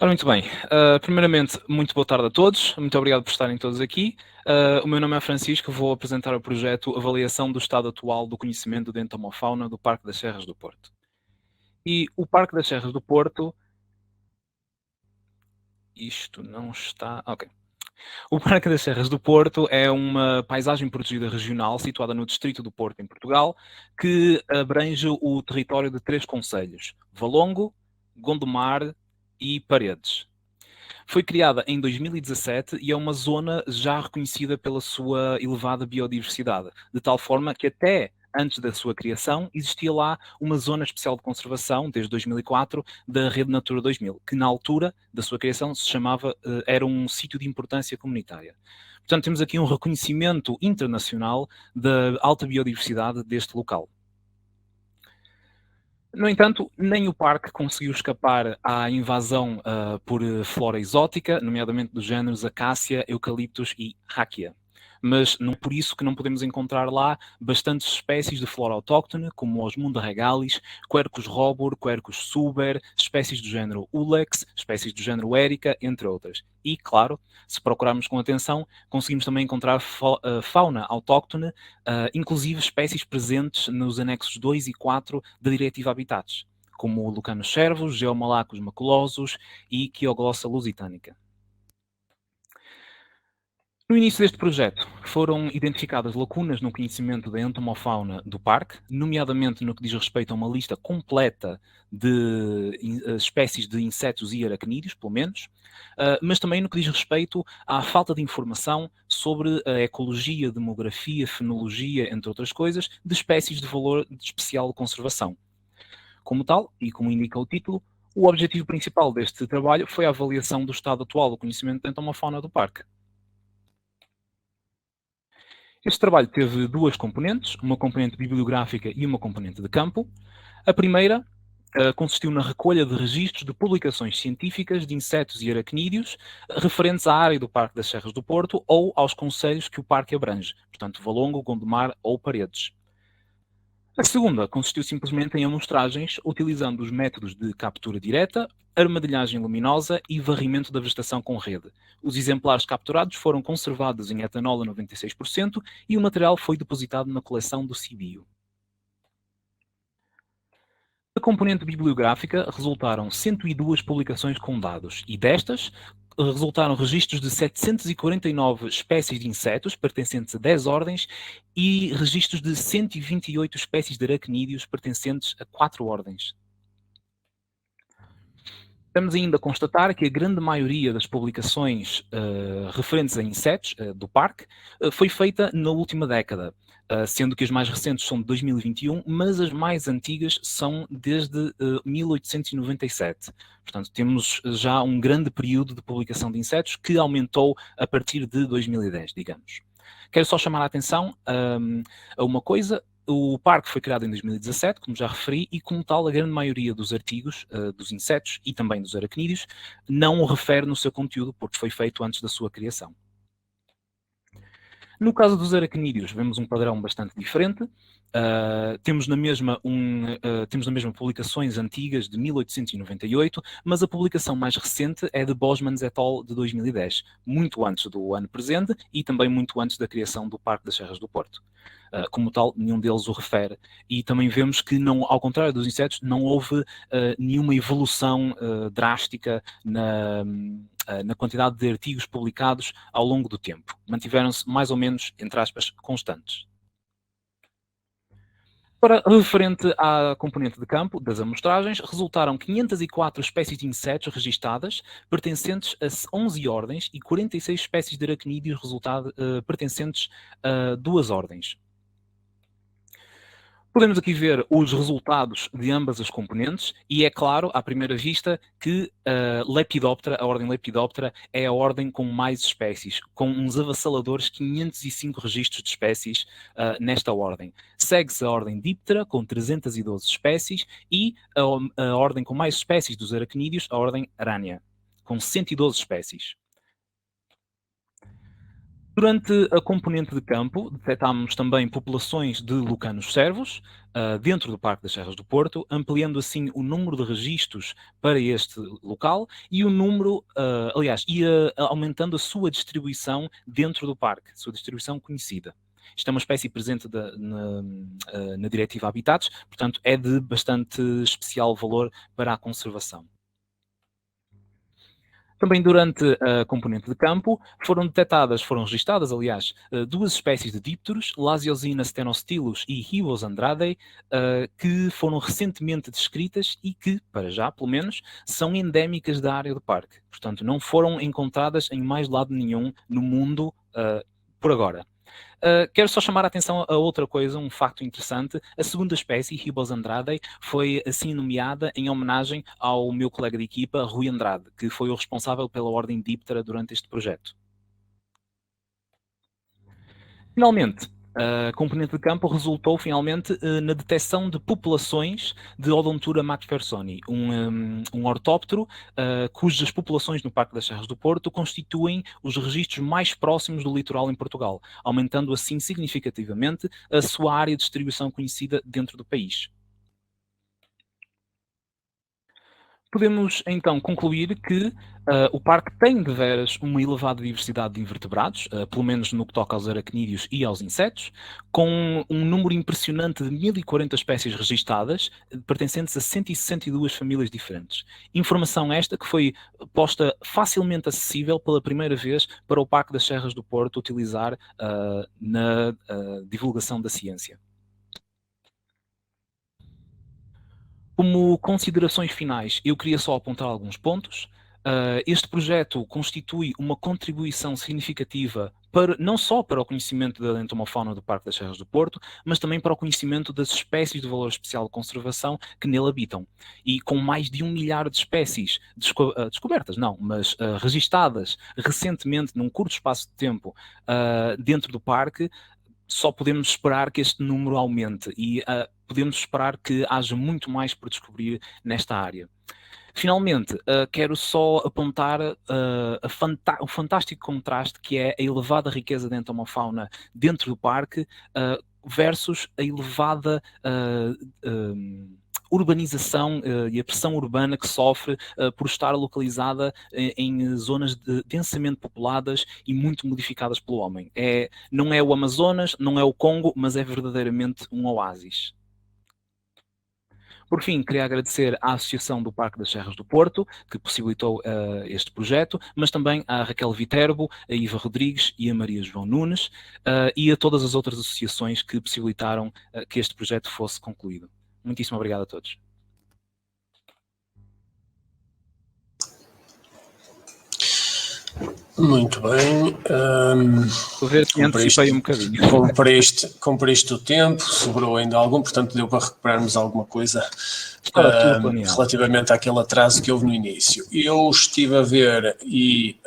Ora, muito bem. Primeiramente, muito boa tarde a todos. Muito obrigado por estarem todos aqui. O meu nome é Francisco, vou apresentar o projeto Avaliação do Estado Atual do Conhecimento de Entomofauna do Parque das Serras do Porto. E o Parque das Serras do Porto... Isto não está... Ok. O Parque das Serras do Porto é uma paisagem protegida regional situada no distrito do Porto, em Portugal, que abrange o território de três concelhos: Valongo, Gondomar e Paredes. Foi criada em 2017 e é uma zona já reconhecida pela sua elevada biodiversidade, de tal forma que até antes da sua criação existia lá uma zona especial de conservação, desde 2004, da Rede Natura 2000, que na altura da sua criação se chamava, era um sítio de importância comunitária. Portanto, temos aqui um reconhecimento internacional da alta biodiversidade deste local. No entanto, nem o parque conseguiu escapar à invasão por flora exótica, nomeadamente dos géneros acácia, eucaliptus e ráquia. Mas não por isso que não podemos encontrar lá bastantes espécies de flora autóctone, como os Munda regalis, Quercus robur, Quercus suber, espécies do género Ulex, espécies do género Erica, entre outras. E, claro, se procurarmos com atenção, conseguimos também encontrar fauna autóctone, inclusive espécies presentes nos anexos 2 e 4 da Diretiva Habitats, como o Lucanus cervus, Geomalacus maculosus e Chioglossa lusitanica. No início deste projeto, foram identificadas lacunas no conhecimento da entomofauna do parque, nomeadamente no que diz respeito a uma lista completa de espécies de insetos e aracnídeos, pelo menos, mas também no que diz respeito à falta de informação sobre a ecologia, demografia, fenologia, entre outras coisas, de espécies de valor de especial conservação. Como tal, e como indica o título, o objetivo principal deste trabalho foi a avaliação do estado atual do conhecimento da entomofauna do parque. Este trabalho teve duas componentes, uma componente bibliográfica e uma componente de campo. A primeira consistiu na recolha de registros de publicações científicas de insetos e aracnídeos referentes à área do Parque das Serras do Porto ou aos concelhos que o parque abrange, portanto, Valongo, Gondomar ou Paredes. A segunda consistiu simplesmente em amostragens utilizando os métodos de captura direta, armadilhagem luminosa e varrimento da vegetação com rede. Os exemplares capturados foram conservados em etanol a 96% e o material foi depositado na coleção do CBio. Da componente bibliográfica resultaram 102 publicações com dados e destas resultaram registros de 749 espécies de insetos pertencentes a 10 ordens e registros de 128 espécies de aracnídeos pertencentes a 4 ordens. Estamos ainda a constatar que a grande maioria das publicações referentes a insetos do parque foi feita na última década, sendo que as mais recentes são de 2021, mas as mais antigas são desde 1897. Portanto, temos já um grande período de publicação de insetos que aumentou a partir de 2010, digamos. Quero só chamar a atenção a uma coisa. O parque foi criado em 2017, como já referi, e como tal a grande maioria dos artigos, dos insetos e também dos aracnídeos, não o refere no seu conteúdo, porque foi feito antes da sua criação. No caso dos aracnídeos, vemos um padrão bastante diferente. Temos na mesma publicações antigas de 1898, mas a publicação mais recente é de Bosmans et al. De 2010, muito antes do ano presente e também muito antes da criação do Parque das Serras do Porto. Como tal, nenhum deles o refere. E também vemos que, não, ao contrário dos insetos, não houve nenhuma evolução drástica na quantidade de artigos publicados ao longo do tempo. Mantiveram-se mais ou menos, entre aspas, constantes. Para, referente à componente de campo das amostragens, resultaram 504 espécies de insetos registadas, pertencentes a 11 ordens, e 46 espécies de aracnídeos pertencentes a 2 ordens. Podemos aqui ver os resultados de ambas as componentes e é claro, à primeira vista, que a ordem Lepidoptera, é a ordem com mais espécies, com uns avassaladores 505 registros de espécies nesta ordem. Segue-se a ordem Diptera, com 312 espécies, e a ordem com mais espécies dos aracnídeos, a ordem Arania, com 112 espécies. Durante a componente de campo, detectámos também populações de lucanos-cervos dentro do Parque das Serras do Porto, ampliando assim o número de registros para este local e o número, aliás, ia aumentando a sua distribuição dentro do parque, sua distribuição conhecida. Isto é uma espécie presente na Diretiva Habitats, portanto é de bastante especial valor para a conservação. Também durante a componente de campo foram registadas, aliás, duas espécies de dípteros, Lasiosina stenostylus e Ribos andrade, que foram recentemente descritas e que, para já, pelo menos, são endémicas da área do parque. Portanto, não foram encontradas em mais lado nenhum no mundo por agora. Quero só chamar a atenção a outra coisa, um facto interessante. A segunda espécie, Ribos andrade, foi assim nomeada em homenagem ao meu colega de equipa, Rui Andrade, que foi o responsável pela ordem díptera durante este projeto. Finalmente, a componente de campo resultou finalmente na detecção de populações de Odontura macphersoni, um ortóptero cujas populações no Parque das Serras do Porto constituem os registros mais próximos do litoral em Portugal, aumentando assim significativamente a sua área de distribuição conhecida dentro do país. Podemos então concluir que o parque tem de veras uma elevada diversidade de invertebrados, pelo menos no que toca aos aracnídeos e aos insetos, com um número impressionante de 1040 espécies registadas, pertencentes a 162 famílias diferentes. Informação esta que foi posta facilmente acessível pela primeira vez para o Parque das Serras do Porto utilizar na divulgação da ciência. Como considerações finais, eu queria só apontar alguns pontos. Este projeto constitui uma contribuição significativa não só para o conhecimento da entomofauna do Parque das Serras do Porto, mas também para o conhecimento das espécies de valor especial de conservação que nele habitam. E com mais de 1 milhar de espécies descobertas, não, mas registadas recentemente num curto espaço de tempo dentro do parque, só podemos esperar que este número aumente e podemos esperar que haja muito mais por descobrir nesta área. Finalmente, quero só apontar o fantástico contraste que é a elevada riqueza de entomofauna dentro do parque versus a elevada urbanização e a pressão urbana que sofre por estar localizada em zonas densamente populadas e muito modificadas pelo homem. Não é o Amazonas, não é o Congo, mas é verdadeiramente um oásis. Por fim, queria agradecer à Associação do Parque das Serras do Porto, que possibilitou este projeto, mas também à Raquel Viterbo, a Iva Rodrigues e a Maria João Nunes, e a todas as outras associações que possibilitaram que este projeto fosse concluído. Muitíssimo obrigado a todos. Muito bem. Estou a ver que antecipei um bocadinho. Cumpriste o tempo, sobrou ainda algum, portanto deu para recuperarmos alguma coisa relativamente àquele atraso que houve no início. Eu estive a ver e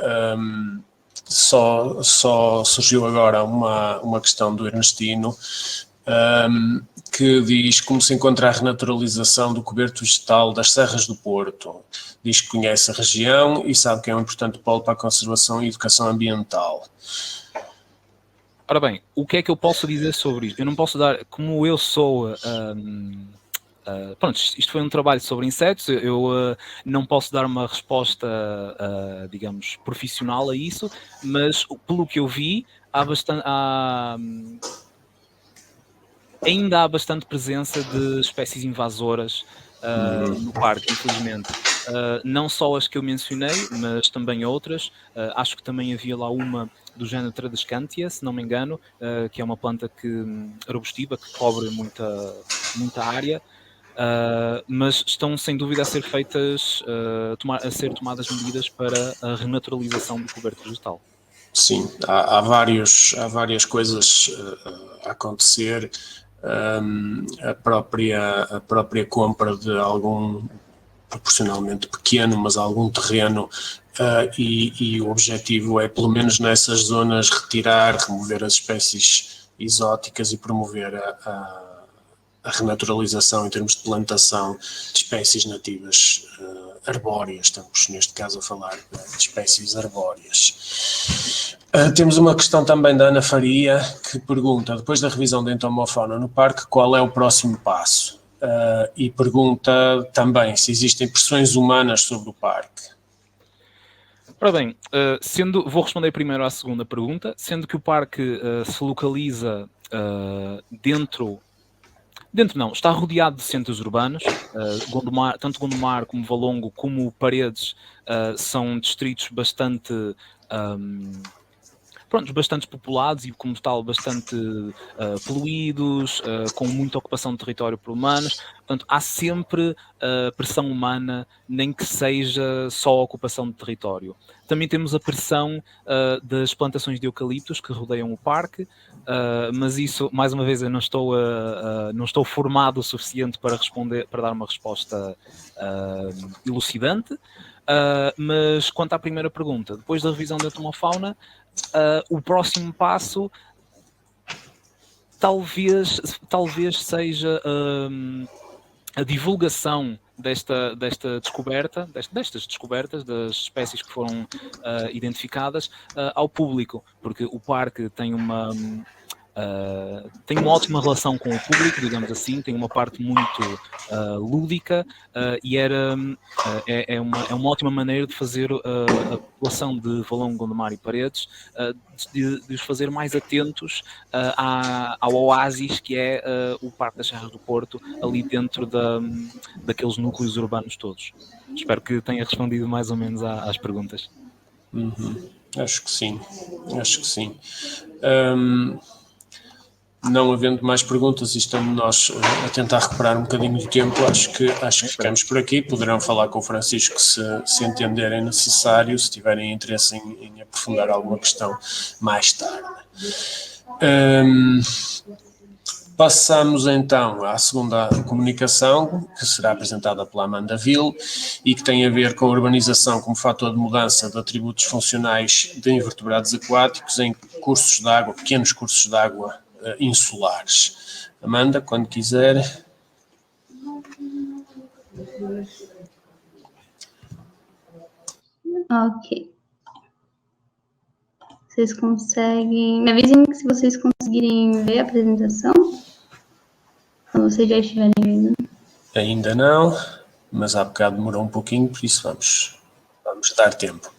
só surgiu agora uma questão do Ernestino, que diz como se encontra a renaturalização do coberto vegetal das Serras do Porto. Diz que conhece a região e sabe que é um importante polo para a conservação e educação ambiental. Ora bem, o que é que eu posso dizer sobre isto? Eu não posso dar, como eu sou... pronto, isto foi um trabalho sobre insetos, eu não posso dar uma resposta, digamos, profissional a isso, mas pelo que eu vi, ainda há bastante presença de espécies invasoras no parque, infelizmente. Não só as que eu mencionei, mas também outras. Acho que também havia lá uma do género Tradescantia, se não me engano, que é uma planta arbustiva que cobre muita área. Mas estão sem dúvida a ser a ser tomadas medidas para a renaturalização do coberto vegetal. Sim, há várias coisas a acontecer. A própria compra de algum proporcionalmente pequeno, mas algum terreno, e o objetivo é, pelo menos nessas zonas, remover as espécies exóticas e promover a renaturalização em termos de plantação de espécies nativas arbóreas, estamos neste caso a falar de espécies arbóreas. Temos uma questão também da Ana Faria, que pergunta, depois da revisão da entomofauna no parque, qual é o próximo passo? E pergunta também se existem pressões humanas sobre o parque. Ora bem, vou responder primeiro à segunda pergunta, sendo que o parque se localiza está rodeado de centros urbanos. Gondomar, tanto Gondomar como Valongo, como Paredes, são distritos bastante bastante populados e, como tal, bastante poluídos, com muita ocupação de território por humanos. Portanto, há sempre pressão humana, nem que seja só a ocupação de território. Também temos a pressão das plantações de eucaliptos que rodeiam o parque, mas isso, mais uma vez, eu não estou formado o suficiente para dar uma resposta elucidante. Mas quanto à primeira pergunta, depois da revisão da entomofauna, o próximo passo talvez seja a divulgação destas descobertas das espécies que foram identificadas ao público, porque o parque tem uma ótima relação com o público, digamos assim, tem uma parte muito lúdica e é uma ótima maneira de fazer a população de Valongo, Gondomar e Paredes de os fazer mais atentos ao oásis que é o Parque das Serras do Porto, ali dentro daqueles núcleos urbanos todos. Espero que tenha respondido mais ou menos às perguntas. Acho que sim. Não havendo mais perguntas e estamos nós a tentar recuperar um bocadinho de tempo, acho que ficamos por aqui. Poderão falar com o Francisco se entenderem necessário, se tiverem interesse em aprofundar alguma questão mais tarde. Passamos então à segunda comunicação, que será apresentada pela Amanda Ville e que tem a ver com a urbanização como fator de mudança de atributos funcionais de invertebrados aquáticos em cursos de água, pequenos cursos de água insulares. Amanda, quando quiser. Ok. Vocês conseguem... Me avisem se vocês conseguirem ver a apresentação. Ou vocês já estiverem vendo. Ainda não, mas há bocado demorou um pouquinho, por isso vamos dar tempo.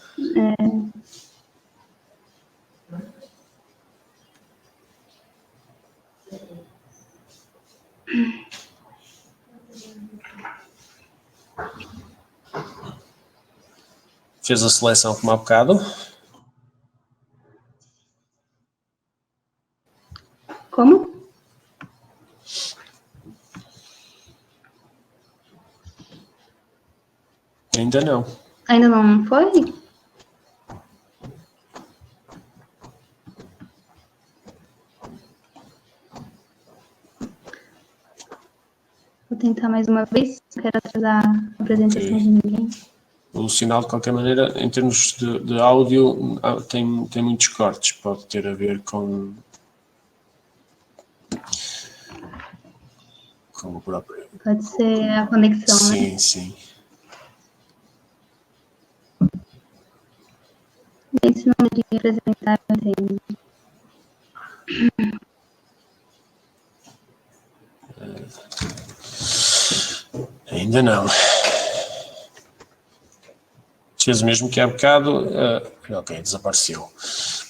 Fez a seleção como há bocado? Como? Ainda não. Ainda não foi? Vou tentar mais uma vez. Não quero atrasar a apresentação de ninguém. O sinal, de qualquer maneira, em termos de áudio, tem muitos cortes. Pode ter a ver com o próprio... Pode ser a conexão, sim, né? Sim. Esse nome de apresentar eu tenho. Ainda não. Fez o mesmo que há bocado, ok, desapareceu.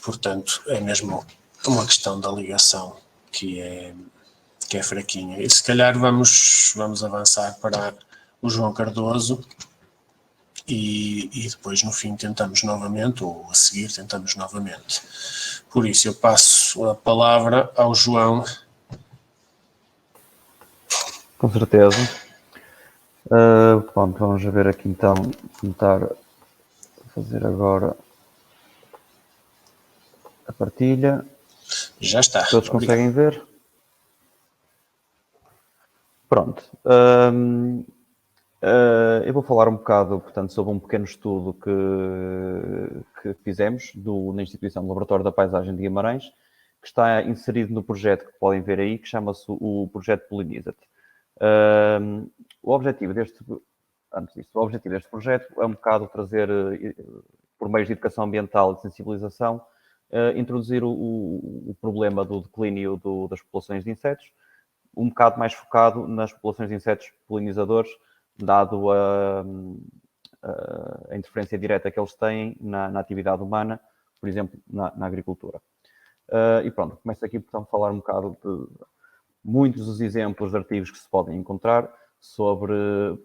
Portanto, é mesmo uma questão da ligação que é fraquinha. E se calhar vamos avançar para o João Cardoso e depois no fim tentamos novamente, ou a seguir tentamos novamente. Por isso eu passo a palavra ao João. Com certeza. Pronto, vamos ver aqui então, tentar fazer agora a partilha. Já está. Todos conseguem ver? Pronto. Eu vou falar um bocado, portanto, sobre um pequeno estudo que fizemos na Instituição do Laboratório da Paisagem de Guimarães, que está inserido no projeto que podem ver aí, que chama-se o Projeto Poliniza-te. O objetivo deste... antes disso. O objetivo deste projeto é um bocado trazer, por meios de educação ambiental e de sensibilização, introduzir o problema do declínio das populações de insetos, um bocado mais focado nas populações de insetos polinizadores, dado a interferência direta que eles têm na atividade humana, por exemplo, na agricultura. E pronto, começo aqui, portanto, a falar um bocado de muitos dos exemplos de artigos que se podem encontrar sobre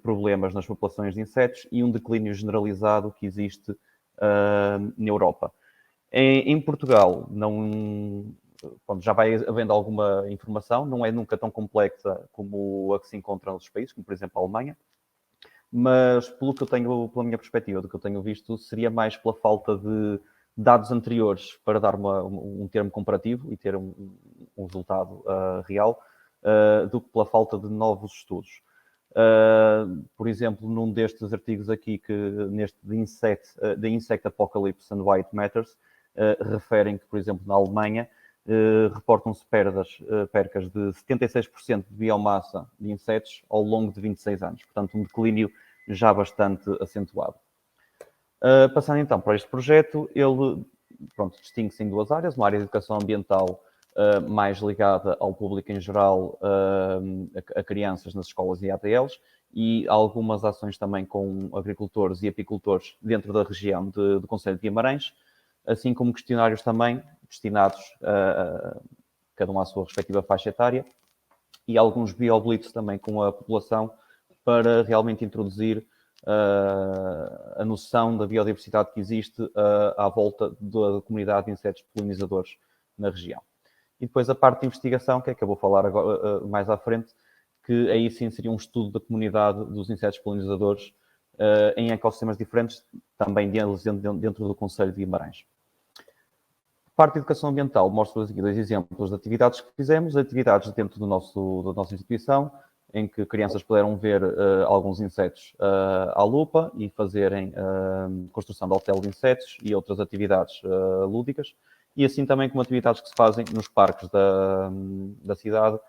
problemas nas populações de insetos e um declínio generalizado que existe na Europa. Em Portugal, pronto, já vai havendo alguma informação, não é nunca tão complexa como a que se encontra noutros países, como por exemplo a Alemanha, mas pelo que eu tenho, pela minha perspectiva, do que eu tenho visto, seria mais pela falta de dados anteriores para dar um termo comparativo e ter um resultado real, do que pela falta de novos estudos. Por exemplo, num destes artigos aqui, neste The Insect Apocalypse and Why It Matters, referem que, por exemplo, na Alemanha, reportam-se percas de 76% de biomassa de insetos ao longo de 26 anos. Portanto, um declínio já bastante acentuado. Passando então para este projeto, ele distingue-se em duas áreas. Uma área de educação ambiental mais ligada ao público em geral, a crianças nas escolas e ATLs, e algumas ações também com agricultores e apicultores dentro da região do Concelho de Guimarães, assim como questionários também destinados cada um à sua respectiva faixa etária, e alguns bioblitz também com a população para realmente introduzir a noção da biodiversidade que existe à volta da comunidade de insetos polinizadores na região. E depois a parte de investigação, que é que eu vou falar agora mais à frente, que aí sim seria um estudo da comunidade dos insetos polinizadores em ecossistemas diferentes, também dentro do Concelho de Guimarães. A parte de educação ambiental mostra aqui dois exemplos de atividades que fizemos, atividades dentro da nossa instituição, em que crianças puderam ver alguns insetos à lupa e fazerem construção de hotel de insetos e outras atividades lúdicas, e assim também como atividades que se fazem nos parques da cidade,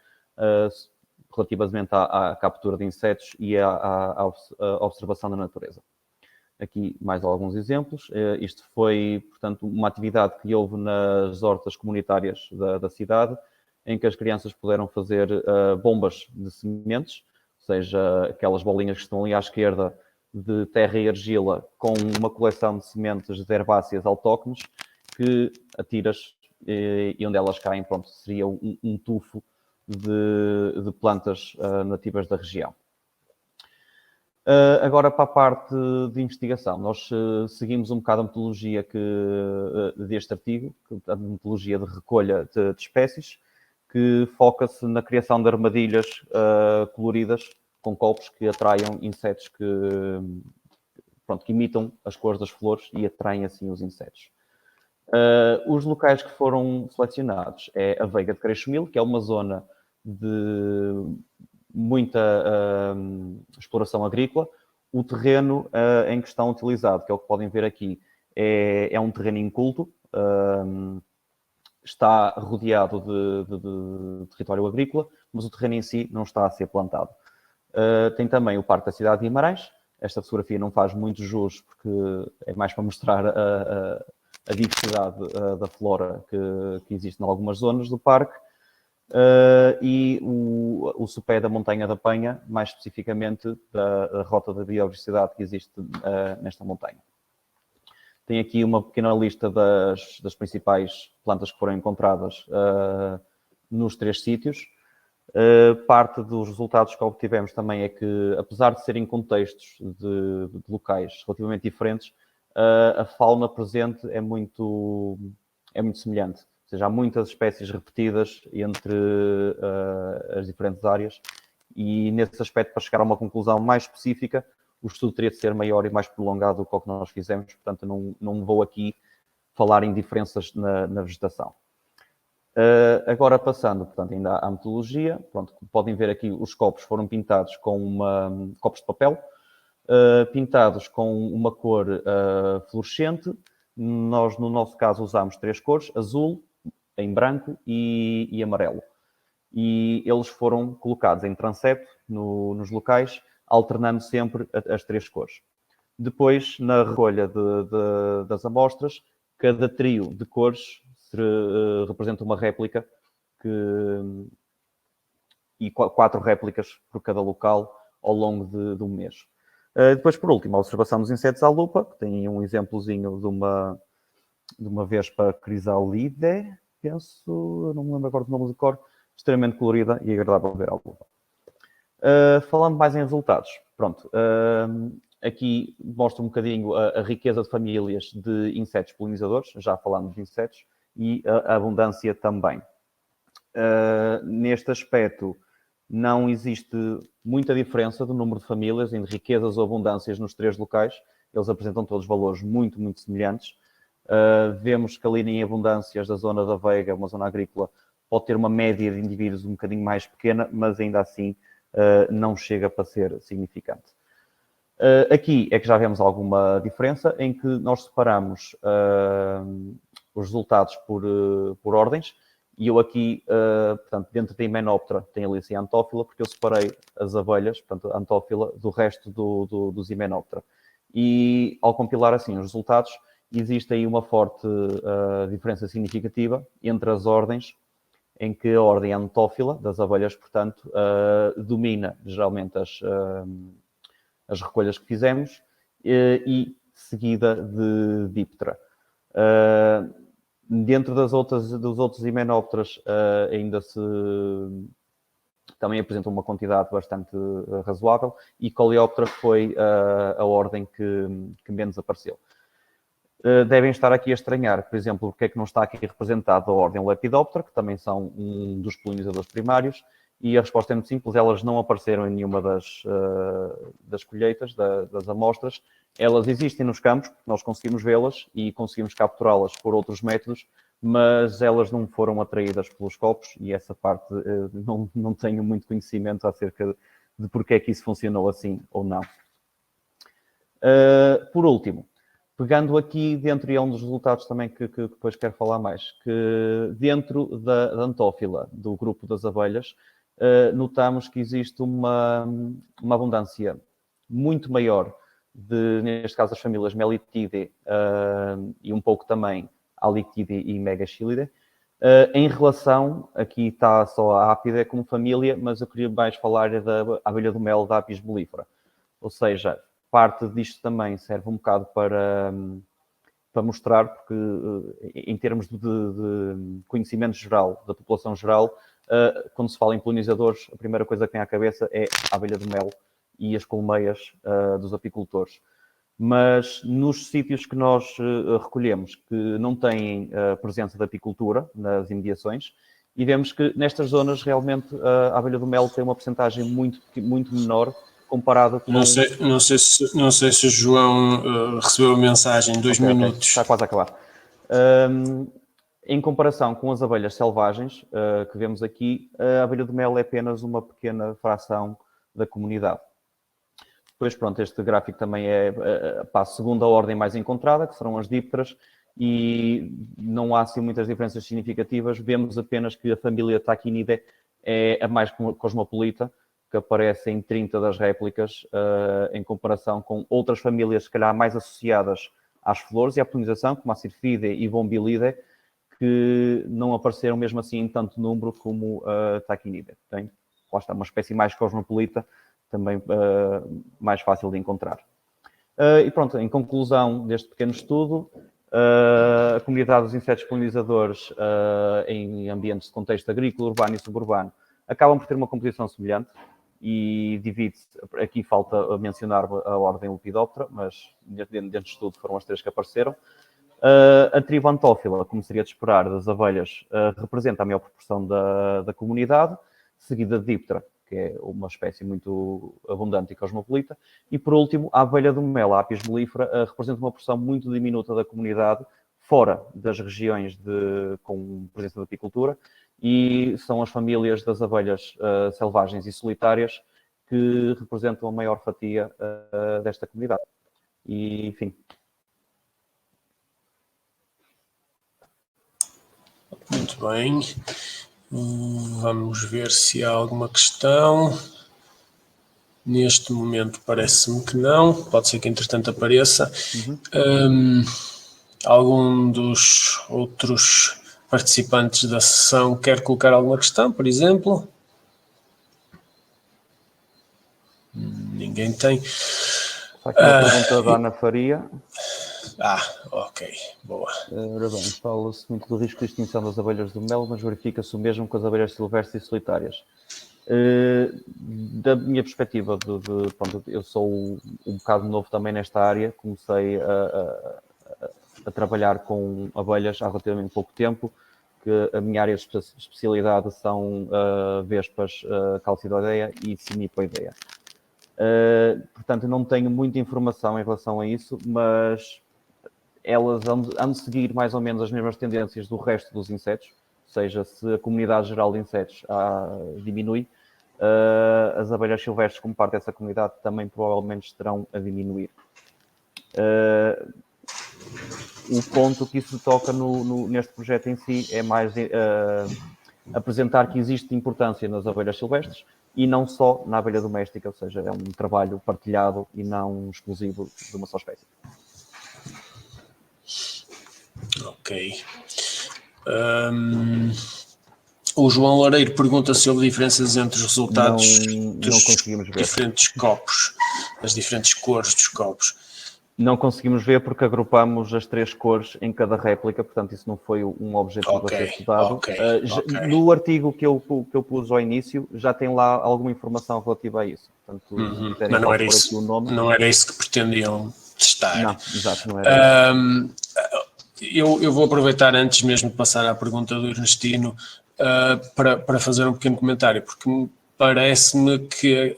relativamente à captura de insetos e à observação da natureza. Aqui mais alguns exemplos. Isto foi, portanto, uma atividade que houve nas hortas comunitárias da cidade, em que as crianças puderam fazer bombas de sementes, ou seja, aquelas bolinhas que estão ali à esquerda de terra e argila, com uma coleção de sementes de herbáceas autóctones, que atiras e onde elas caem, pronto, seria um tufo de plantas nativas da região. Agora para a parte de investigação, nós seguimos um bocado a metodologia deste artigo, a metodologia de recolha de espécies, que foca-se na criação de armadilhas coloridas com copos que atraiam insetos que imitam as cores das flores e atraem assim os insetos. Os locais que foram selecionados é a Veiga de Creixomil, que é uma zona de muita exploração agrícola. O terreno em questão utilizado, que é o que podem ver aqui, é um terreno inculto, está rodeado de território agrícola, mas o terreno em si não está a ser plantado. Tem também o Parque da Cidade de Guimarães. Esta fotografia não faz muito jus, porque é mais para mostrar a diversidade da flora que existe em algumas zonas do parque. E o sopé da Montanha da Penha, mais especificamente da rota da biodiversidade que existe nesta montanha. Tem aqui uma pequena lista das principais plantas que foram encontradas nos 3 sítios. Parte dos resultados que obtivemos também é que, apesar de serem contextos de locais relativamente diferentes, a fauna presente é muito semelhante. Ou seja, há muitas espécies repetidas entre as diferentes áreas e, nesse aspecto, para chegar a uma conclusão mais específica, o estudo teria de ser maior e mais prolongado do que o que nós fizemos. Portanto, não vou aqui falar em diferenças na vegetação. Agora, passando, portanto, ainda à metodologia, pronto, podem ver aqui os copos foram pintados com copos de papel, pintados com uma cor fluorescente. Nós, no nosso caso, usámos 3 cores: azul, em branco e amarelo. E eles foram colocados em transepto nos locais, alternando sempre as 3 cores. Depois, na recolha das amostras, cada trio de cores representa uma réplica e 4 réplicas por cada local ao longo de um mês. Depois, por último, a observação dos insetos à lupa, que tem um exemplozinho de uma vespa crisálide, penso, eu não me lembro agora do nome do cor, extremamente colorida e agradável a ver à lupa. Falando mais em resultados, pronto, aqui mostra um bocadinho a riqueza de famílias de insetos polinizadores, já falando de insetos, e a abundância também. Neste aspecto, não existe muita diferença do número de famílias em riquezas ou abundâncias nos 3 locais. Eles apresentam todos valores muito, muito semelhantes. Vemos que ali em abundâncias da zona da Veiga, uma zona agrícola, pode ter uma média de indivíduos um bocadinho mais pequena, mas ainda assim não chega para ser significante. Aqui é que já vemos alguma diferença, em que nós separamos os resultados por ordens, e eu aqui, portanto, dentro da Hymenoptera tem ali assim a Antófila, porque eu separei as abelhas, portanto, a Antófila, do resto dos Hymenoptera. E ao compilar assim os resultados, existe aí uma forte diferença significativa entre as ordens, em que a ordem Antófila das abelhas, portanto, domina geralmente as recolhas que fizemos, e seguida de Diptera. Dentro dos outros Hymenopteras ainda também apresentam uma quantidade bastante razoável, e Coleoptera foi a ordem que menos apareceu. Devem estar aqui a estranhar, por exemplo, porque é que não está aqui representado a ordem Lepidoptera, que também são um dos polinizadores primários, e a resposta é muito simples: elas não apareceram em nenhuma das colheitas, das amostras. Elas existem nos campos, nós conseguimos vê-las e conseguimos capturá-las por outros métodos, mas elas não foram atraídas pelos copos, e essa parte não tenho muito conhecimento acerca de porque é que isso funcionou assim ou não. Por último, pegando aqui dentro, e é um dos resultados também que depois quero falar mais, que dentro da Antófila, do grupo das abelhas, notamos que existe uma abundância muito maior neste caso, as famílias Melitidae e um pouco também Halictidae e Megachilidae. Em relação, aqui está só a Apidae como família, mas eu queria mais falar da abelha do mel da Apis mellifera. Ou seja, parte disto também serve um bocado para mostrar, porque em termos de conhecimento geral, da população geral, quando se fala em polinizadores, a primeira coisa que vem à cabeça é a abelha do mel e as colmeias dos apicultores. Mas nos sítios que nós recolhemos, que não têm presença de apicultura nas imediações, e vemos que nestas zonas realmente a abelha do mel tem uma percentagem muito, muito menor comparado com... Não sei se o João recebeu a mensagem em 2 minutos. Okay. Está quase a acabar. Em comparação com as abelhas selvagens que vemos aqui, a abelha do mel é apenas uma pequena fração da comunidade. Depois, pronto, este gráfico também é para a segunda ordem mais encontrada, que serão as dípteras, e não há assim muitas diferenças significativas. Vemos apenas que a família Tachinidae é a mais cosmopolita, que aparece em 30 das réplicas, em comparação com outras famílias, se calhar mais associadas às flores e à polinização, como a Syrphidae e Bombylidae, que não apareceram mesmo assim em tanto número como a Tachinidae. Lá está, uma espécie mais cosmopolita, também mais fácil de encontrar. E pronto, em conclusão deste pequeno estudo, a comunidade dos insetos polinizadores em ambientes de contexto agrícola, urbano e suburbano acabam por ter uma composição semelhante e divide-se, aqui falta mencionar a ordem Lepidoptera, mas dentro deste estudo foram as 3 que apareceram. A tribo Antófila, como seria de esperar das abelhas, representa a maior proporção da comunidade, seguida de Diptera, que é uma espécie muito abundante e cosmopolita. E, por último, a abelha do mel, a Apis mellifera, representa uma porção muito diminuta da comunidade, fora das regiões com presença de apicultura, e são as famílias das abelhas selvagens e solitárias que representam a maior fatia desta comunidade. E, enfim. Muito bem. Vamos ver se há alguma questão. Neste momento parece-me que não, pode ser que entretanto apareça. Algum dos outros participantes da sessão quer colocar alguma questão, por exemplo? Ninguém tem. Aqui uma pergunta da Ana Faria. Ok, boa. Ora bem, fala-se muito do risco de extinção das abelhas do mel, mas verifica-se o mesmo com as abelhas silvestres e solitárias. Da minha perspectiva, pronto, eu sou um bocado novo também nesta área, comecei a trabalhar com abelhas há relativamente pouco tempo, que a minha área de especialidade são vespas calcidoideia e sinipoideia. Portanto, eu não tenho muita informação em relação a isso, mas elas vão seguir mais ou menos as mesmas tendências do resto dos insetos, ou seja, se a comunidade geral de insetos diminui, as abelhas silvestres, como parte dessa comunidade, também provavelmente estarão a diminuir. O ponto que isso toca neste projeto em si é mais apresentar que existe importância nas abelhas silvestres e não só na abelha doméstica, ou seja, é um trabalho partilhado e não exclusivo de uma só espécie. Ok. O João Loureiro pergunta sobre diferenças entre os resultados dos diferentes copos, das diferentes cores dos copos. Não conseguimos ver porque agrupamos as 3 cores em cada réplica, portanto isso não foi um objetivo a ser estudado. No artigo que eu pus ao início já tem lá alguma informação relativa a isso. Portanto, mas não era isso, o nome. Não era isso que pretendiam testar. Não, exato, não era isso. Eu vou aproveitar antes mesmo de passar à pergunta do Ernestino para fazer um pequeno comentário, porque parece-me que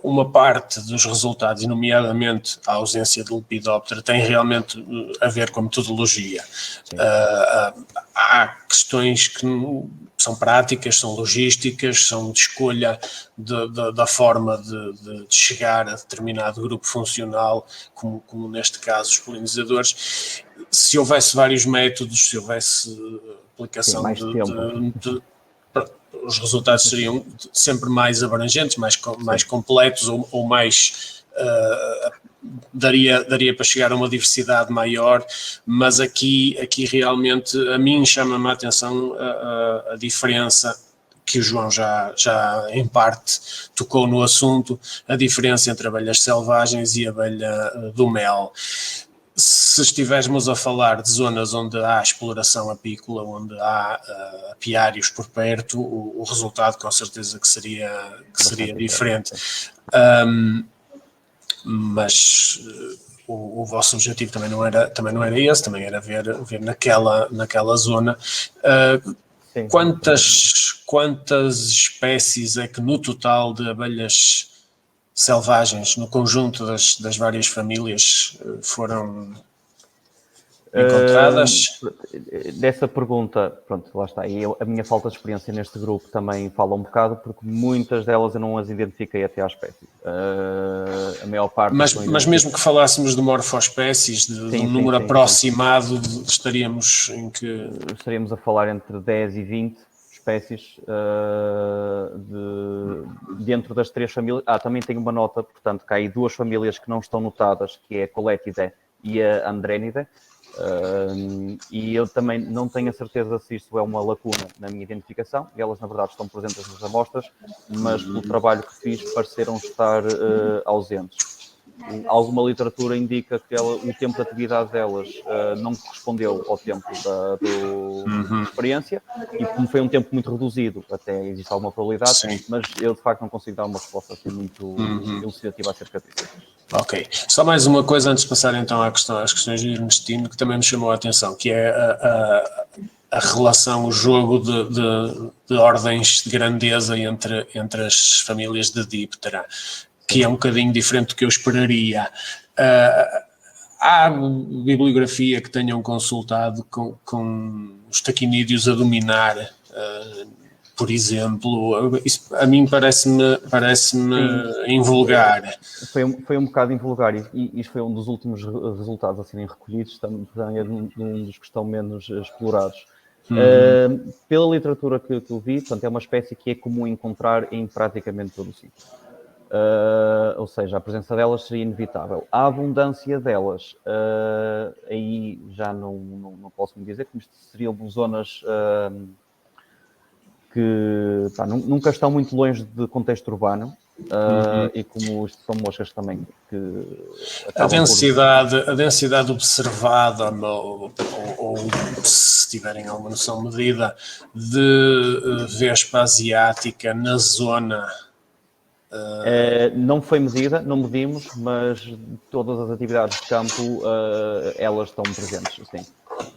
uma parte dos resultados, e nomeadamente a ausência de Lepidoptera, tem realmente a ver com a metodologia. Há questões que são práticas, são logísticas, são de escolha da forma de chegar a determinado grupo funcional, como neste caso os polinizadores. Se houvesse vários métodos, se houvesse aplicação os resultados seriam sempre mais abrangentes, mais completos ou mais daria para chegar a uma diversidade maior, mas aqui realmente a mim chama-me a atenção a diferença que o João já em parte tocou no assunto, a diferença entre abelhas selvagens e abelha do mel. Se estivéssemos a falar de zonas onde há exploração apícola, onde há apiários por perto, o resultado com certeza que seria diferente. Mas o vosso objetivo também não era esse, também era ver naquela zona. Quantas espécies é que no total de abelhas selvagens, no conjunto das várias famílias, foram encontradas? Dessa pergunta, pronto, lá está. E a minha falta de experiência neste grupo também fala um bocado, porque muitas delas eu não as identifiquei até à espécie. A maior parte... Mas mesmo que falássemos de morfoespécies, de um número aproximado, estaríamos em que... Estaríamos a falar entre 10 e 20 espécies dentro das 3 famílias. Também tenho uma nota, portanto, que há aí 2 famílias que não estão notadas, que é a Coletidae e a Andrenidae. E eu também não tenho a certeza se isto é uma lacuna na minha identificação, e elas na verdade estão presentes nas amostras, mas pelo trabalho que fiz pareceram estar ausentes. Alguma literatura indica que o tempo de atividade delas não correspondeu ao tempo da experiência, e como foi um tempo muito reduzido, até existe alguma probabilidade. Sim. Mas eu de facto não consigo dar uma resposta assim muito elucidativa acerca disso. Ok. Só mais uma coisa antes de passar então às questões do Ernestino, que também me chamou a atenção, que é a relação, o jogo de ordens de grandeza entre as famílias de Diptera, que é um bocadinho diferente do que eu esperaria. Há bibliografia que tenham consultado com os taquinídeos a dominar, por exemplo, isso a mim parece-me invulgar. Foi um bocado invulgar, e isto foi um dos últimos resultados a serem recolhidos, também é um dos que estão menos explorados. Pela literatura que eu vi, portanto, é uma espécie que é comum encontrar em praticamente todo o sítio. Ou seja, a presença delas seria inevitável. A abundância delas, aí já não posso me dizer, que isto seriam zonas que nunca estão muito longe de contexto urbano, e como isto são moscas também que a densidade observada, ou se tiverem alguma noção medida, de vespa asiática na zona... Não foi medida, não medimos, mas todas as atividades de campo, elas estão presentes, sim.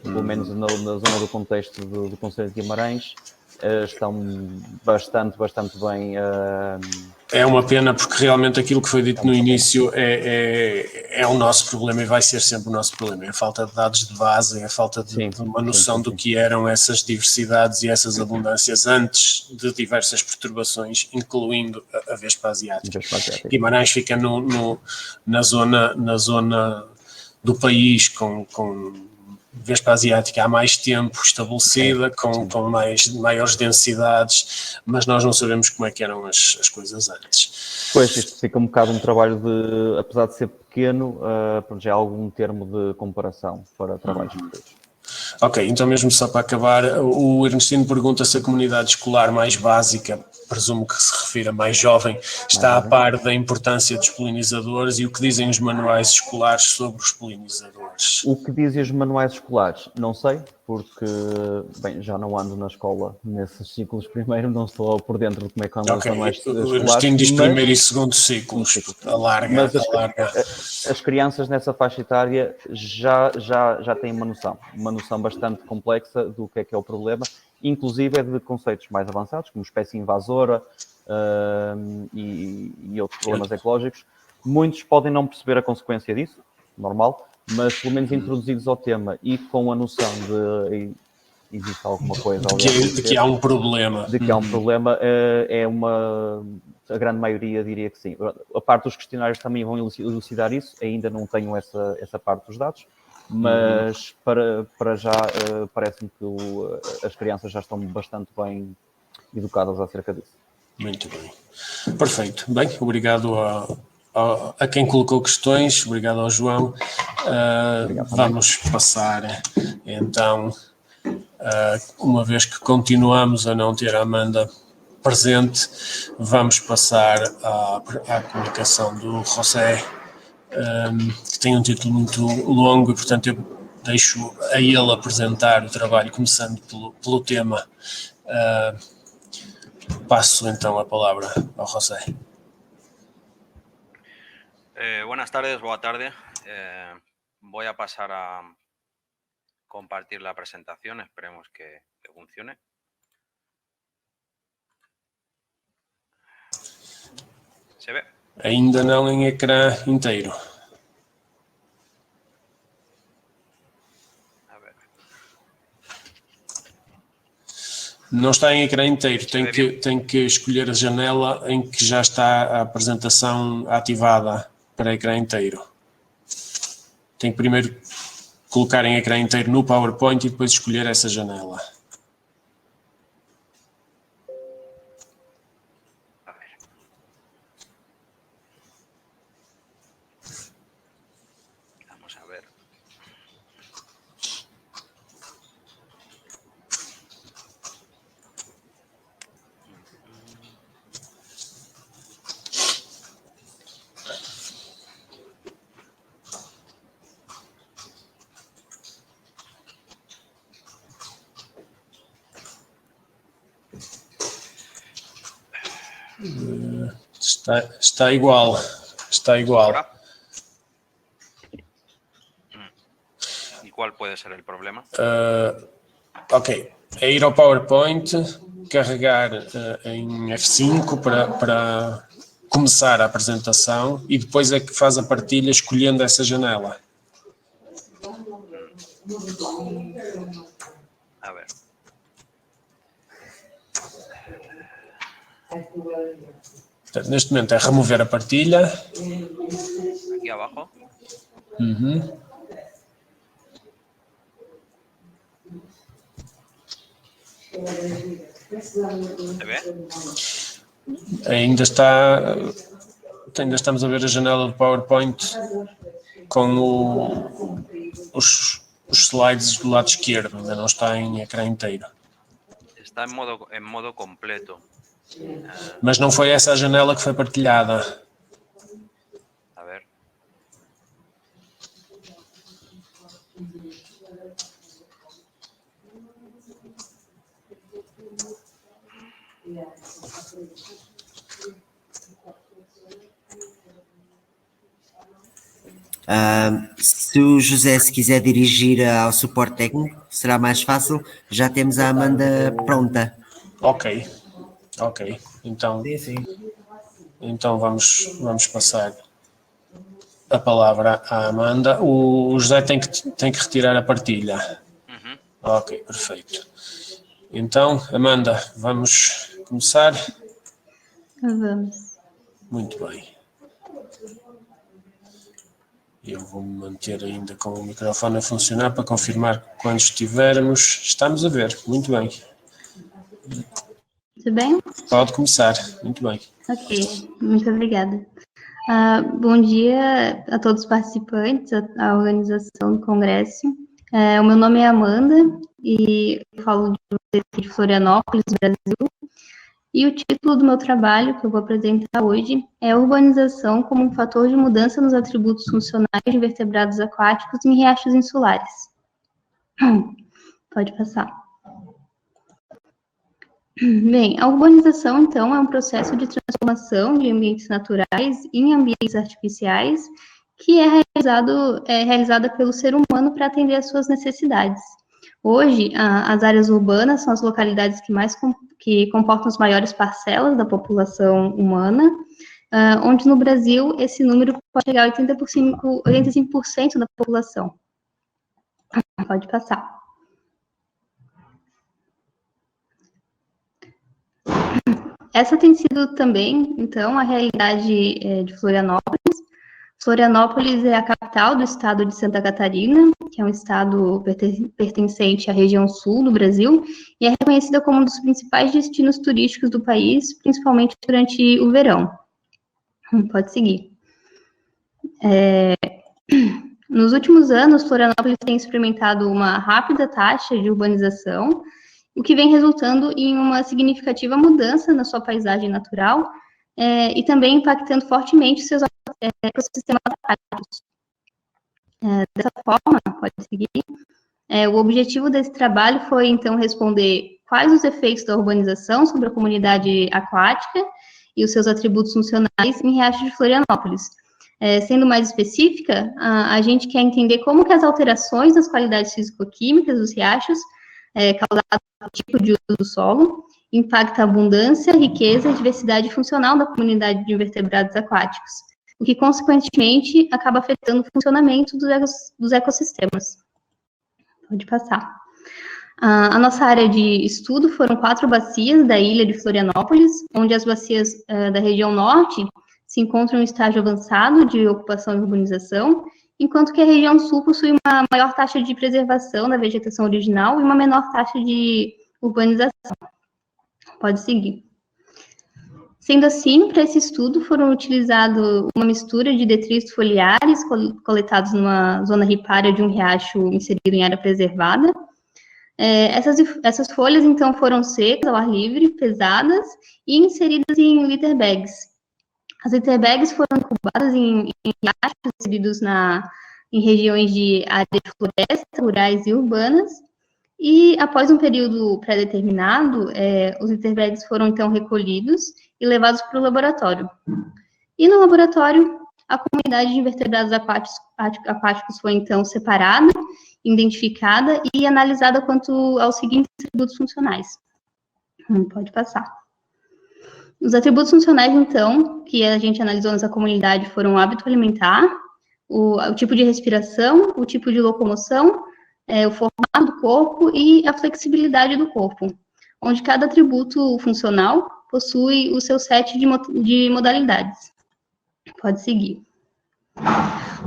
Pelo menos na zona do contexto do Conselho de Guimarães, estão bastante bem... É uma pena, porque realmente aquilo que foi dito no início é o nosso problema e vai ser sempre o nosso problema. É a falta de dados de base, é a falta de uma noção do que eram essas diversidades e essas abundâncias antes de diversas perturbações, incluindo a vespa asiática. Guimarães fica na zona do país com vespa asiática há mais tempo estabelecida, com maiores densidades, mas nós não sabemos como é que eram as coisas antes. Pois, isto fica um bocado um trabalho de, apesar de ser pequeno, já há algum termo de comparação para trabalhos futuros. Ok, então mesmo só para acabar, o Ernestino pergunta se a comunidade escolar mais básica, presumo que se refira a mais jovem, está a par da importância dos polinizadores e o que dizem os manuais escolares sobre os polinizadores. O que dizem os manuais escolares? Não sei, porque, bem, já não ando na escola nesses ciclos primeiro, não estou por dentro de como é que andam os manuais escolares. O Ernestino diz primeiro e segundo ciclos, alarga. As crianças nessa faixa etária já têm uma noção bastante complexa do que é o problema, inclusive é de conceitos mais avançados, como espécie invasora e outros problemas ecológicos. Muitos podem não perceber a consequência disso, normal, mas pelo menos introduzidos ao tema e com a noção de existe alguma coisa... De que há um problema. De que há um problema, a grande maioria diria que sim. A parte dos questionários também vão elucidar isso, ainda não tenho essa parte dos dados, mas para já parece-me que as crianças já estão bastante bem educadas acerca disso. Muito bem. Perfeito. Bem, obrigado a quem colocou questões, obrigado ao João. Vamos passar, então, uma vez que continuamos a não ter a Amanda presente, vamos passar à comunicação do José, que tem um título muito longo e, portanto, eu deixo a ele apresentar o trabalho, começando pelo tema. Passo então a palavra ao José. Buenas tardes, boa tarde. Voy a pasar a compartir la presentación, esperemos que funcione. ¿Se ve? Ainda não em ecrã inteiro. Não está em ecrã inteiro, tem que escolher a janela em que já está a apresentação ativada para ecrã inteiro. Tem que primeiro colocar em ecrã inteiro no PowerPoint e depois escolher essa janela. Vamos a ver. Está igual. ¿Ahora? ¿Y cuál puede ser el problema? Ok, é ir ao PowerPoint, carregar em F5 para começar a apresentação e depois é que faz a partilha escolhendo essa janela. A ver. Portanto, neste momento é remover a partilha. Aquí abajo. ¿Se ve? Ainda está ainda estamos a ver a janela do PowerPoint com os slides do lado esquerdo, ainda não está em ecrã inteiro. Está en modo completo. Mas não foi essa a janela que foi partilhada. A ver. Se o José se quiser dirigir ao suporte técnico, será mais fácil. Já temos a Amanda pronta. Ok. Então, então vamos passar a palavra à Amanda. O José tem que retirar a partilha. Ok, perfeito. Então, Amanda, vamos começar? Vamos. Muito bem. Eu vou-me manter ainda com o microfone a funcionar para confirmar que quando estivermos, estamos a ver. Muito bem. Tudo bem? Pode começar. Muito bem. Ok, muito obrigada. Bom dia a todos os participantes, à organização do congresso. O meu nome é Amanda e eu falo de Florianópolis, Brasil. E o título do meu trabalho, que eu vou apresentar hoje, é Urbanização como um fator de mudança nos atributos funcionais de invertebrados aquáticos em riachos insulares. Pode passar. Bem, a urbanização, então, é um processo de transformação de ambientes naturais em ambientes artificiais que é realizada pelo ser humano para atender às suas necessidades. Hoje, as áreas urbanas são as localidades que comportam as maiores parcelas da população humana, onde no Brasil esse número pode chegar a 85% da população. Pode passar. Essa tem sido também, então, a realidade de Florianópolis. Florianópolis é a capital do estado de Santa Catarina, que é um estado pertencente à região sul do Brasil, e é reconhecida como um dos principais destinos turísticos do país, principalmente durante o verão. Pode seguir. Nos últimos anos, Florianópolis tem experimentado uma rápida taxa de urbanização, o que vem resultando em uma significativa mudança na sua paisagem natural e também impactando fortemente seus ecossistemas aquáticos. Dessa forma, pode seguir, o objetivo desse trabalho foi, então, responder quais os efeitos da urbanização sobre a comunidade aquática e os seus atributos funcionais em Riacho de Florianópolis. Sendo mais específica, a gente quer entender como que as alterações nas qualidades físico-químicas dos riachos, causadas pelo tipo de uso do solo, impacta a abundância, riqueza e diversidade funcional da comunidade de invertebrados aquáticos, o que, consequentemente, acaba afetando o funcionamento dos ecossistemas. Pode passar. A nossa área de estudo foram 4 bacias da ilha de Florianópolis, onde as bacias da região norte se encontram em estágio avançado de ocupação e urbanização, enquanto que a região sul possui uma maior taxa de preservação da vegetação original e uma menor taxa de urbanização. Pode seguir. Sendo assim, para esse estudo foram utilizados uma mistura de detritos foliares coletados numa zona ripária de um riacho inserido em área preservada. Essas folhas, então, foram secas ao ar livre, pesadas e inseridas em litter bags. As litter bags foram incubadas em riachos inseridos em regiões de área de floresta, rurais e urbanas, e após um período pré-determinado, os litter bags foram, então, recolhidos e levados para o laboratório. E no laboratório, a comunidade de invertebrados aquáticos foi, então, separada, identificada e analisada quanto aos seguintes atributos funcionais. Pode passar. Os atributos funcionais, então, que a gente analisou nessa comunidade foram o hábito alimentar, o tipo de respiração, o tipo de locomoção, o formato do corpo e a flexibilidade do corpo, onde cada atributo funcional possui o seu set de modalidades. Pode seguir.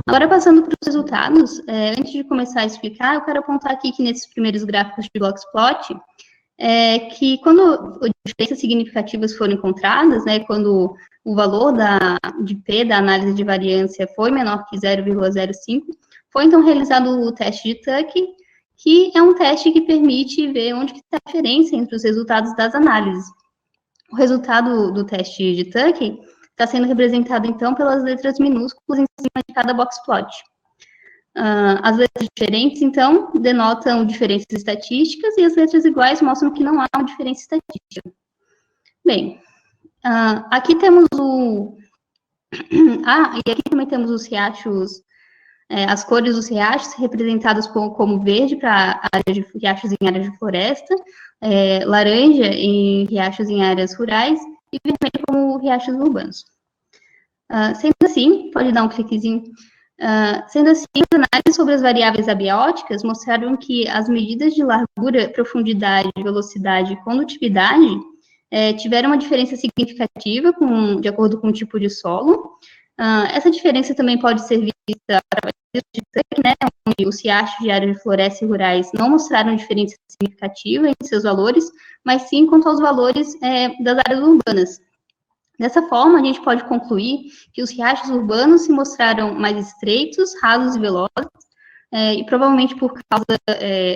Agora, passando para os resultados, antes de começar a explicar, eu quero apontar aqui que nesses primeiros gráficos de Boxplot, é que quando diferenças significativas foram encontradas, né, quando o valor de P da análise de variância foi menor que 0,05, foi então realizado o teste de Tuck, que é um teste que permite ver onde está a diferença entre os resultados das análises. O resultado do teste de Tuck está sendo representado, então, pelas letras minúsculas em cima de cada box plot. As letras diferentes, então, denotam diferenças estatísticas, e as letras iguais mostram que não há uma diferença estatística. Bem, aqui temos e aqui também temos os riachos, as cores dos riachos representadas como verde para riachos em áreas de floresta, laranja em riachos em áreas rurais e vermelho como riachos urbanos. Sendo assim, pode dar um cliquezinho. Sendo assim, as análises sobre as variáveis abióticas mostraram que as medidas de largura, profundidade, velocidade e condutividade tiveram uma diferença significativa de acordo com o tipo de solo. Essa diferença também pode ser vista através de Tuck, né, onde os riachos de áreas de floresta e rurais não mostraram diferença significativa em seus valores, mas sim quanto aos valores das áreas urbanas. Dessa forma, a gente pode concluir que os riachos urbanos se mostraram mais estreitos, rasos e velozes, e provavelmente por causa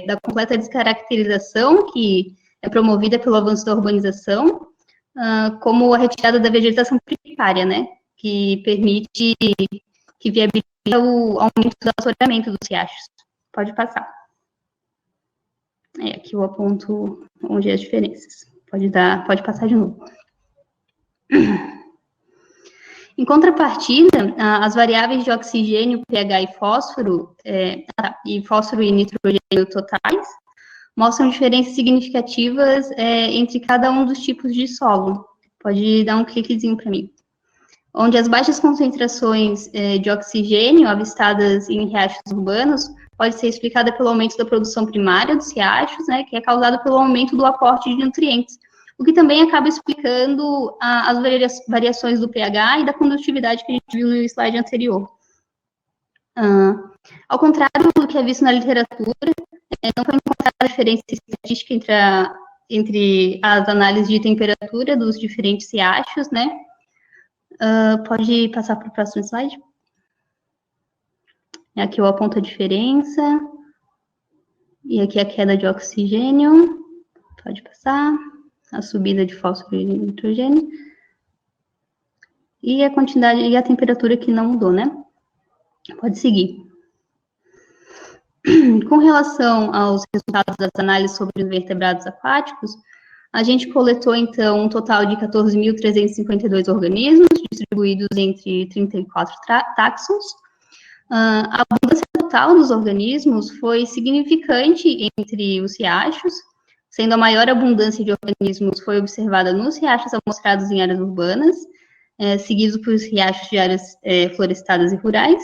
da completa descaracterização que é promovida pelo avanço da urbanização, como a retirada da vegetação primária, né, que viabiliza o aumento do assoreamento dos riachos. Pode passar. Aqui eu aponto onde é as diferenças. Pode passar de novo. Em contrapartida, as variáveis de oxigênio, pH e fósforo e nitrogênio totais mostram diferenças significativas entre cada um dos tipos de solo. Pode dar um cliquezinho para mim. Onde as baixas concentrações de oxigênio avistadas em riachos urbanos pode ser explicada pelo aumento da produção primária dos riachos, né, que é causado pelo aumento do aporte de nutrientes, o que também acaba explicando as variações do pH e da condutividade que a gente viu no slide anterior. Ao contrário do que é visto na literatura, não foi encontrada diferença estatística entre as análises de temperatura dos diferentes riachos, né? Pode passar para o próximo slide? Aqui eu aponto a diferença. E aqui a queda de oxigênio. Pode passar. A subida de fósforo e nitrogênio. E a quantidade e a temperatura que não mudou, né? Pode seguir. Com relação aos resultados das análises sobre os vertebrados aquáticos, a gente coletou, então, um total de 14.352 organismos, distribuídos entre 34 táxons. A abundância total dos organismos foi significante entre os riachos, sendo a maior abundância de organismos foi observada nos riachos amostrados em áreas urbanas, seguidos por riachos de áreas florestadas e rurais.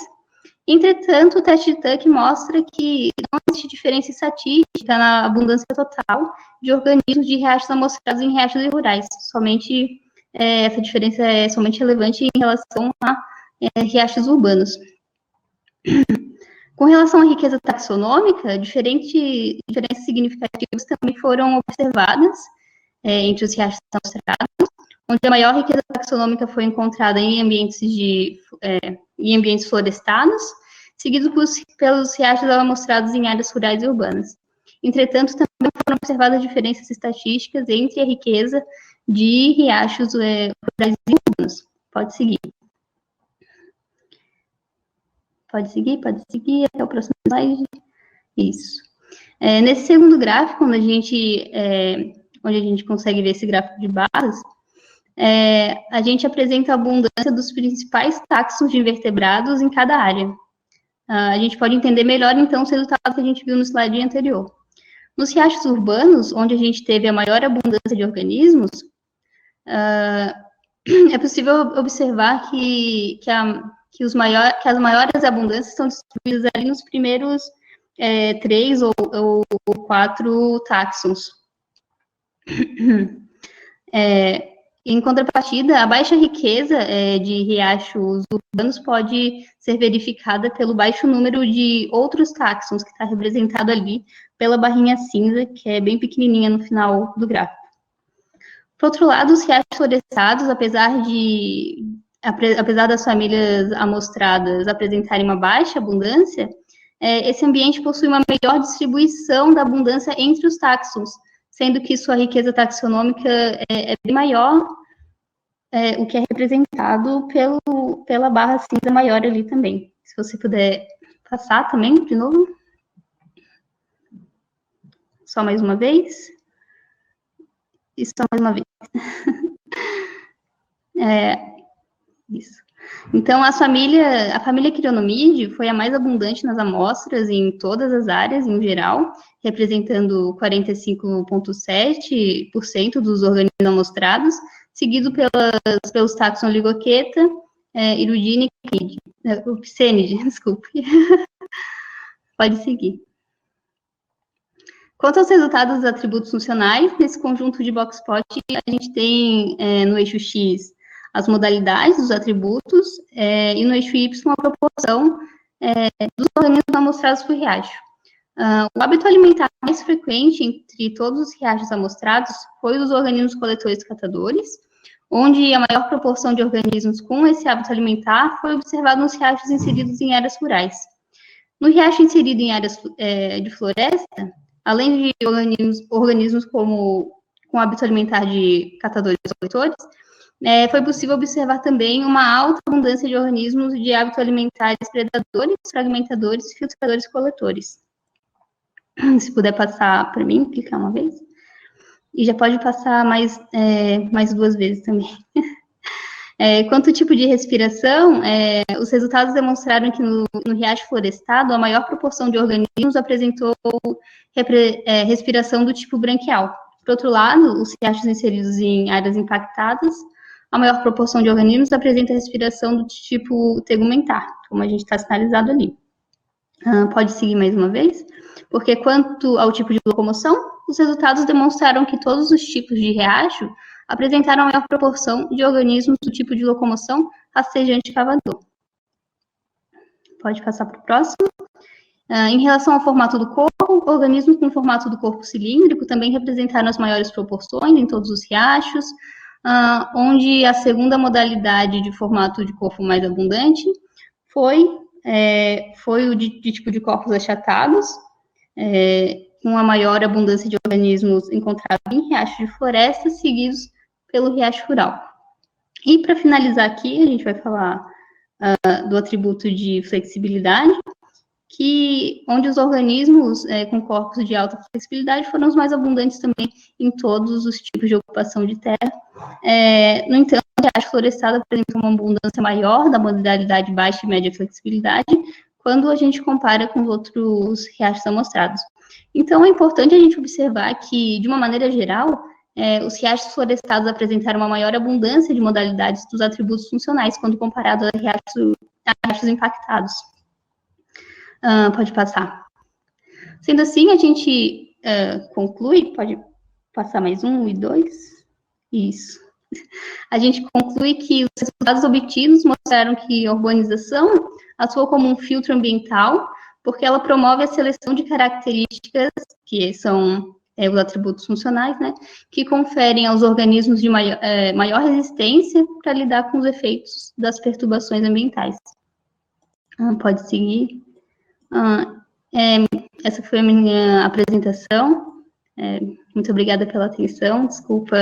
Entretanto, o teste de Tuck mostra que não existe diferença estatística na abundância total de organismos de riachos amostrados em riachos rurais. Somente essa diferença é somente relevante em relação a riachos urbanos. Com relação à riqueza taxonômica, diferenças significativas também foram observadas entre os riachos amostrados, onde a maior riqueza taxonômica foi encontrada em ambientes florestados, seguidos pelos riachos amostrados em áreas rurais e urbanas. Entretanto, também foram observadas diferenças estatísticas entre a riqueza de riachos rurais e urbanos. Pode seguir. Pode seguir, até o próximo slide. Isso. Nesse segundo gráfico, onde a gente consegue ver esse gráfico de barras, a gente apresenta a abundância dos principais táxons de invertebrados em cada área. A gente pode entender melhor, então, os resultados que a gente viu no slide anterior. Nos riachos urbanos, onde a gente teve a maior abundância de organismos, é possível observar que as maiores abundâncias estão distribuídas ali nos primeiros 3 ou 4 táxons. Em contrapartida, a baixa riqueza de riachos urbanos pode ser verificada pelo baixo número de outros táxons, que está representado ali pela barrinha cinza, que é bem pequenininha no final do gráfico. Por outro lado, os riachos florestados, apesar das famílias amostradas apresentarem uma baixa abundância, esse ambiente possui uma melhor distribuição da abundância entre os táxons, sendo que sua riqueza taxonômica é bem maior, o que é representado pela barra cinza maior ali também. Se você puder passar também, de novo. Só mais uma vez. E só mais uma vez. Isso. Então, a família Chironomide foi a mais abundante nas amostras em todas as áreas, em geral, representando 45,7% dos organismos amostrados, seguido pelos táxons Ligoqueta, Hirudine e Psenidae, desculpe. Pode seguir. Quanto aos resultados dos atributos funcionais, nesse conjunto de box plot, a gente tem no eixo X as modalidades dos atributos e no eixo Y a proporção dos organismos amostrados por riacho. O hábito alimentar mais frequente entre todos os riachos amostrados foi o dos organismos coletores catadores, onde a maior proporção de organismos com esse hábito alimentar foi observado nos riachos inseridos em áreas rurais. No riacho inserido em áreas de floresta, além de organismos com hábito alimentar de catadores e coletores, foi possível observar também uma alta abundância de organismos de hábito alimentares predadores, fragmentadores, filtradores e coletores. Se puder passar para mim, clicar uma vez. E já pode passar mais 2 vezes também. Quanto ao tipo de respiração, os resultados demonstraram que no riacho florestado, a maior proporção de organismos apresentou respiração do tipo branquial. Por outro lado, os riachos inseridos em áreas impactadas, a maior proporção de organismos apresenta respiração do tipo tegumentar, como a gente está sinalizado ali. Pode seguir mais uma vez? Porque quanto ao tipo de locomoção, os resultados demonstraram que todos os tipos de riacho apresentaram a maior proporção de organismos do tipo de locomoção rastejante cavador. Pode passar para o próximo. Em relação ao formato do corpo, organismos com formato do corpo cilíndrico também representaram as maiores proporções em todos os riachos, onde a segunda modalidade de formato de corpo mais abundante foi o de tipo de corpos achatados, com a maior abundância de organismos encontrados em riachos de floresta, seguidos pelo riacho rural. E para finalizar aqui, a gente vai falar do atributo de flexibilidade, onde os organismos com corpos de alta flexibilidade foram os mais abundantes também em todos os tipos de ocupação de terra. No entanto, o riacho florestado apresenta uma abundância maior da modalidade baixa e média flexibilidade, quando a gente compara com os outros riachos amostrados. Então, é importante a gente observar que, de uma maneira geral, os riachos florestados apresentaram uma maior abundância de modalidades dos atributos funcionais, quando comparado a riachos impactados. Pode passar. Sendo assim, a gente conclui, pode passar mais 1 e 2. Isso. A gente conclui que os resultados obtidos mostraram que a urbanização atua como um filtro ambiental, porque ela promove a seleção de características, que são os atributos funcionais, né, que conferem aos organismos de maior resistência para lidar com os efeitos das perturbações ambientais. Pode seguir. Essa foi a minha apresentação. Muito obrigada pela atenção. Desculpa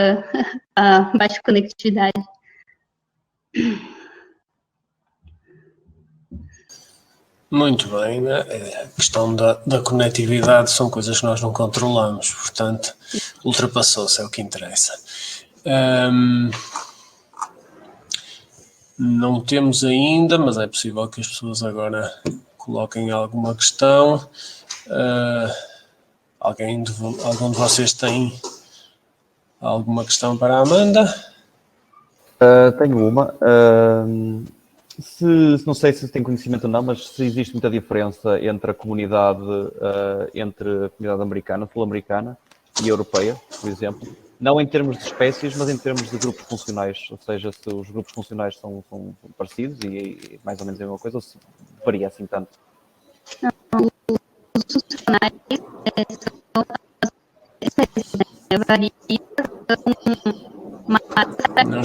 a baixa conectividade. Muito bem, né? A questão da conectividade são coisas que nós não controlamos, portanto, ultrapassou-se, é o que interessa. Não temos ainda, mas é possível que as pessoas agora coloquem alguma questão. Algum de vocês tem alguma questão para a Amanda? Tenho uma. Não sei se tem conhecimento ou não, mas se existe muita diferença entre a comunidade americana, sul-americana e europeia, por exemplo, Não em termos de espécies, mas em termos de grupos funcionais, ou seja, se os grupos funcionais são parecidos e mais ou menos a mesma coisa, ou se varia assim tanto. Os funcionais são espécies, né? Varia uma Não,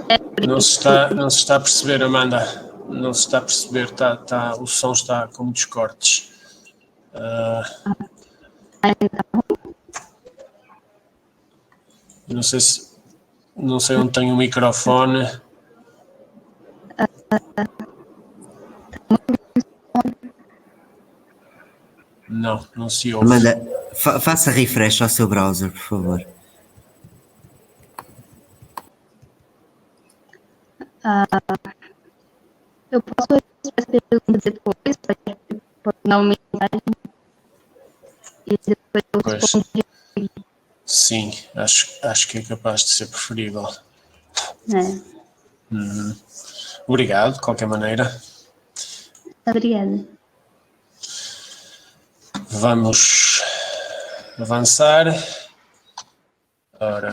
característica não se está a perceber, Amanda. Não se está a perceber, o som está com muitos cortes. Não sei onde tem o microfone. Não se ouve. Amanda, faça refresh ao seu browser, por favor. Eu posso responder as perguntas depois, pode dar uma mensagem e depois eu Pois. respondo. Sim, acho que é capaz de ser preferível. Obrigado, de qualquer maneira. Obrigada. Vamos avançar. Ora,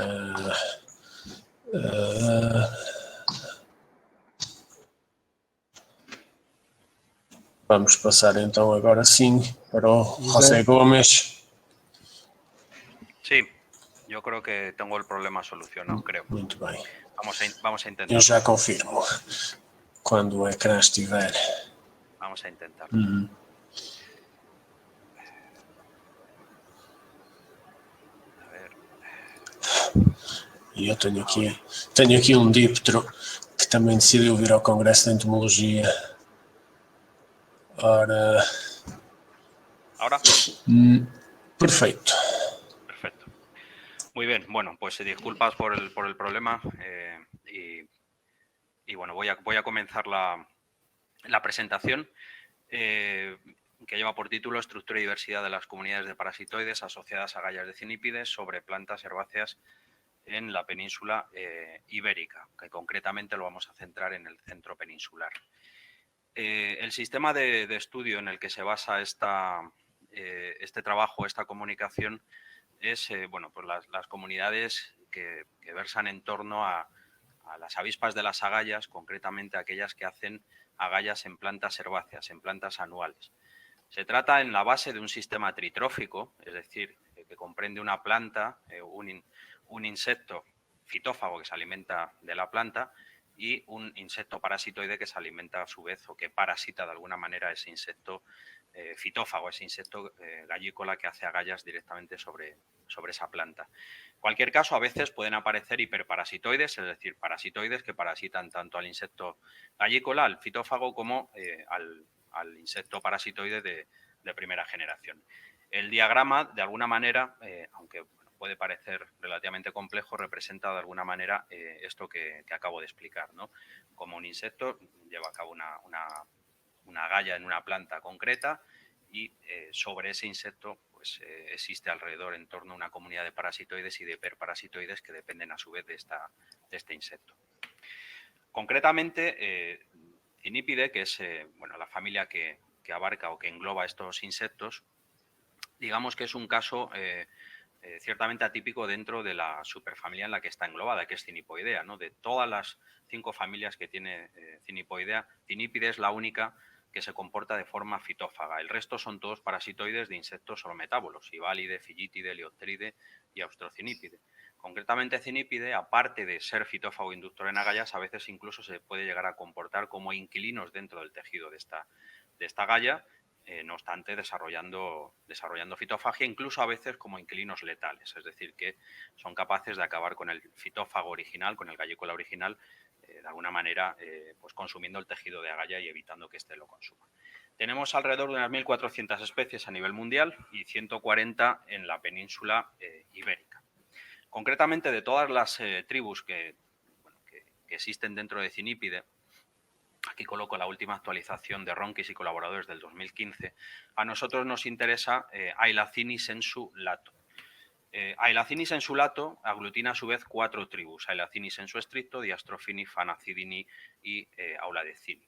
vamos pasar então agora sim para o José Gómez. Sí, yo creo que tengo el problema solucionado, creo. Muito bem. Vamos a intentar. Eu já confirmo quando o ecrã estiver. Vamos a intentar. A ver. E eu tenho aqui um díptero que também decidiu vir ao Congresso de Entomologia. Ora. ¿Ahora? Perfecto. Perfecto. Muy bien, bueno, pues disculpas por el problema y bueno, voy a comenzar la presentación que lleva por título Estructura y diversidad de las comunidades de parasitoides asociadas a gallas de cinípides sobre plantas herbáceas en la península ibérica, que concretamente lo vamos a centrar en el centro peninsular. El sistema de estudio en el que se basa este trabajo, esta comunicación, es bueno, pues las comunidades que versan en torno a las avispas de las agallas, concretamente aquellas que hacen agallas en plantas herbáceas, en plantas anuales. Se trata en la base de un sistema tritrófico, es decir, que comprende una planta, un insecto fitófago que se alimenta de la planta y un insecto parasitoide que se alimenta a su vez o que parasita de alguna manera ese insecto fitófago, ese insecto gallícola que hace agallas directamente sobre esa planta. En cualquier caso, a veces pueden aparecer hiperparasitoides, es decir, parasitoides que parasitan tanto al insecto gallícola, al fitófago, como al insecto parasitoide de primera generación. El diagrama, de alguna manera, aunque puede parecer relativamente complejo, representa de alguna manera esto que acabo de explicar, ¿no? Como un insecto lleva a cabo una agalla en una planta concreta y sobre ese insecto pues, existe alrededor en torno a una comunidad de parasitoides y de hiperparasitoides que dependen a su vez de este insecto. Concretamente, Cinípide, que es bueno, la familia que abarca o que engloba estos insectos, digamos que es un caso ciertamente atípico dentro de la superfamilia en la que está englobada, que es Cinipoidea, ¿no? De todas las 5 familias que tiene Cinipoidea, Cinípide es la única que se comporta de forma fitófaga. El resto son todos parasitoides de insectos solometábolos, Iválide, Fillítide, Leopteride y Austrocinípide. Concretamente, Cinípide, aparte de ser fitófago inductor en agallas, a veces incluso se puede llegar a comportar como inquilinos dentro del tejido de esta agalla, no obstante desarrollando fitofagia, incluso a veces como inquilinos letales, es decir, que son capaces de acabar con el fitófago original, con el gallícola original, de alguna manera pues consumiendo el tejido de agalla y evitando que éste lo consuma. Tenemos alrededor de unas 1.400 especies a nivel mundial y 140 en la península ibérica. Concretamente, de todas las tribus que existen dentro de Cinípide, aquí coloco la última actualización de Ronquis y colaboradores del 2015, a nosotros nos interesa Ailacini sensu lato. Ailacini sensu lato aglutina a su vez 4 tribus, Ailacini sensu stricto, Diastrophini, Phanacidini y Auladecini.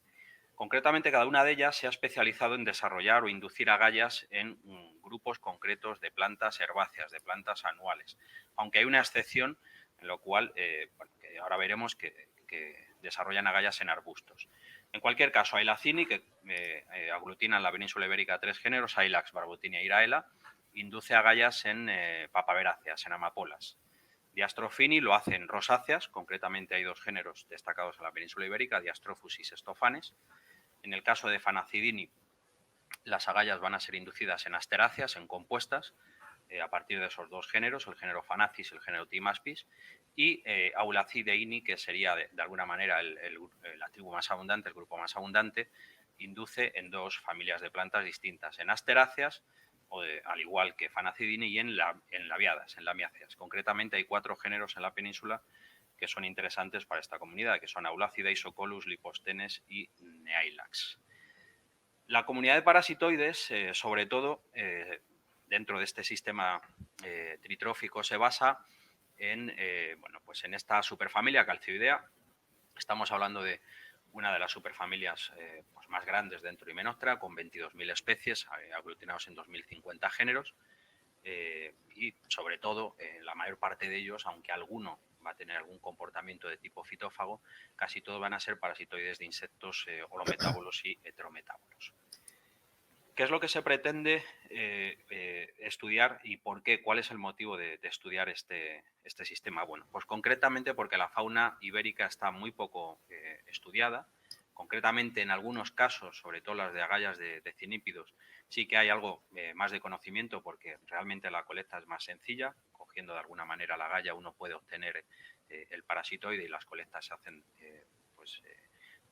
Concretamente, cada una de ellas se ha especializado en desarrollar o inducir agallas en grupos concretos de plantas herbáceas, de plantas anuales, aunque hay una excepción en lo cual, bueno, que ahora veremos que desarrollan agallas en arbustos. En cualquier caso, Ailacini, que aglutina en la península ibérica 3 géneros, Ailax, Barbotinia y Iraela, induce agallas en papaveráceas, en amapolas. Diastrofini lo hace en rosáceas, concretamente hay 2 géneros destacados en la península ibérica, Diastrophus y Sestophanes. En el caso de Fanacidini, las agallas van a ser inducidas en asteráceas, en compuestas, a partir de esos 2 géneros, el género Phanacis y el género Timaspis, y Aulacideini, que sería de alguna manera la tribu más abundante, el grupo más abundante, induce en 2 familias de plantas distintas, en asteráceas, al igual que Fanacidini, y en labiadas, en lamiáceas. Concretamente hay 4 géneros en la península que son interesantes para esta comunidad, que son Aulacida, Isocolus, Lipostenes y Neailax. La comunidad de parasitoides, sobre todo, dentro de este sistema tritrófico, se basa en, bueno, pues en esta superfamilia Calcioidea. Estamos hablando de una de las superfamilias pues más grandes dentro de Hymenoptera, con 22.000 especies, aglutinados en 2.050 géneros, y sobre todo, la mayor parte de ellos, aunque alguno va a tener algún comportamiento de tipo fitófago, casi todos van a ser parasitoides de insectos holometábolos y heterometábolos. ¿Qué es lo que se pretende estudiar y por qué? ¿Cuál es el motivo de estudiar este sistema? Bueno, pues concretamente porque la fauna ibérica está muy poco estudiada. Concretamente, en algunos casos, sobre todo las de agallas de cinípidos, sí que hay algo más de conocimiento porque realmente la colecta es más sencilla. Cogiendo de alguna manera la agalla uno puede obtener el parasitoide y las colectas se hacen,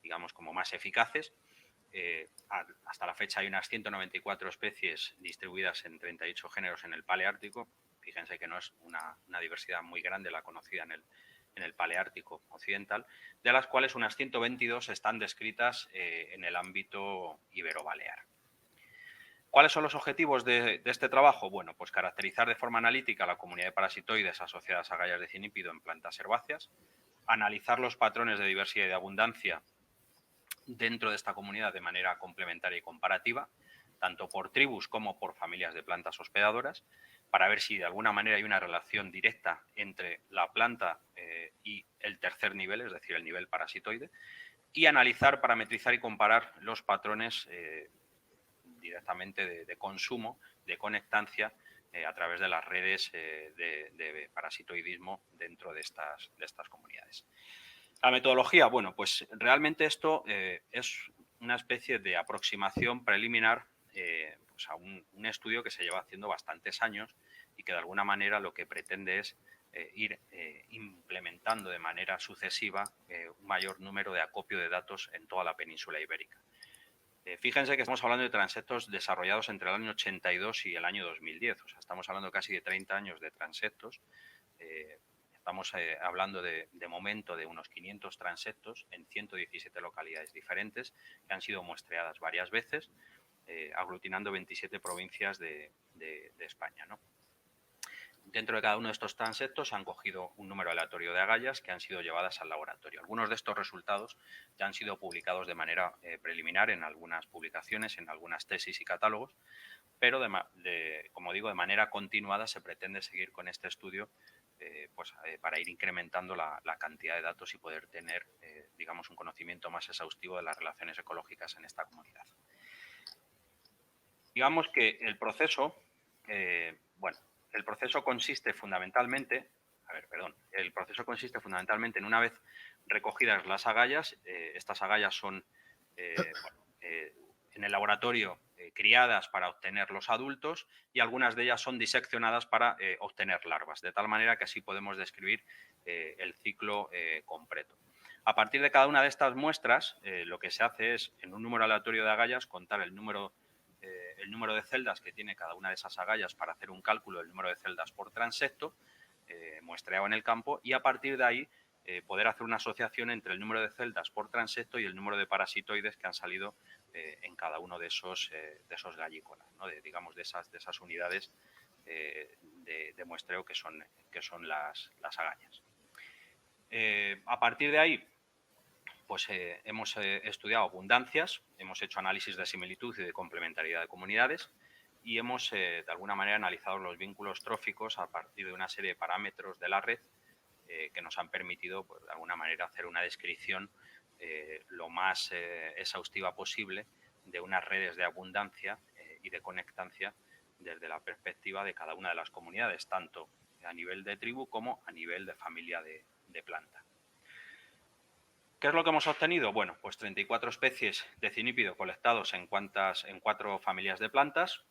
digamos, como más eficaces. Hasta la fecha hay unas 194 especies distribuidas en 38 géneros en el paleártico. Fíjense que no es una diversidad muy grande la conocida en el paleártico occidental, de las cuales unas 122 están descritas en el ámbito ibero-balear. ¿Cuáles son los objetivos de este trabajo? Bueno, pues caracterizar de forma analítica la comunidad de parasitoides asociadas a agallas de cinípido en plantas herbáceas, analizar los patrones de diversidad y de abundancia dentro de esta comunidad de manera complementaria y comparativa, tanto por tribus como por familias de plantas hospedadoras, para ver si de alguna manera hay una relación directa entre la planta y el tercer nivel, es decir, el nivel parasitoide, y analizar, parametrizar y comparar los patrones directamente de consumo, de conectancia, a través de las redes de parasitoidismo dentro de estas comunidades. La metodología, bueno, pues realmente esto es una especie de aproximación preliminar pues a un estudio que se lleva haciendo bastantes años y que de alguna manera lo que pretende es ir implementando de manera sucesiva un mayor número de acopio de datos en toda la península ibérica. Fíjense que estamos hablando de transectos desarrollados entre el año 82 y el año 2010, o sea, estamos hablando casi de 30 años de transectos. Estamos hablando de momento de unos 500 transectos en 117 localidades diferentes que han sido muestreadas varias veces, aglutinando 27 provincias de España, ¿no? Dentro de cada uno de estos transectos se han cogido un número aleatorio de agallas que han sido llevadas al laboratorio. Algunos de estos resultados ya han sido publicados de manera preliminar en algunas publicaciones, en algunas tesis y catálogos, pero como digo, de manera continuada se pretende seguir con este estudio para ir incrementando la cantidad de datos y poder tener, digamos, un conocimiento más exhaustivo de las relaciones ecológicas en esta comunidad. Digamos que el proceso, el proceso consiste fundamentalmente en una vez recogidas las agallas, estas agallas son en el laboratorio criadas para obtener los adultos y algunas de ellas son diseccionadas para obtener larvas, de tal manera que así podemos describir el ciclo completo. A partir de cada una de estas muestras, lo que se hace es, en un número aleatorio de agallas, contar el número de celdas que tiene cada una de esas agallas para hacer un cálculo del número de celdas por transecto, muestreado en el campo, y a partir de ahí poder hacer una asociación entre el número de celdas por transecto y el número de parasitoides que han salido en cada uno de esos gallícolas, ¿no? Digamos de esas unidades de muestreo que son las agallas. A partir de ahí, pues hemos estudiado abundancias, hemos hecho análisis de similitud y de complementariedad de comunidades y hemos, de alguna manera, analizado los vínculos tróficos a partir de una serie de parámetros de la red que nos han permitido, pues, de alguna manera, hacer una descripción lo más exhaustiva posible de unas redes de abundancia y de conectancia desde la perspectiva de cada una de las comunidades, tanto a nivel de tribu como a nivel de familia de planta. ¿Qué es lo que hemos obtenido? Bueno, pues 34 especies de cinípido colectados en 4 familias de plantas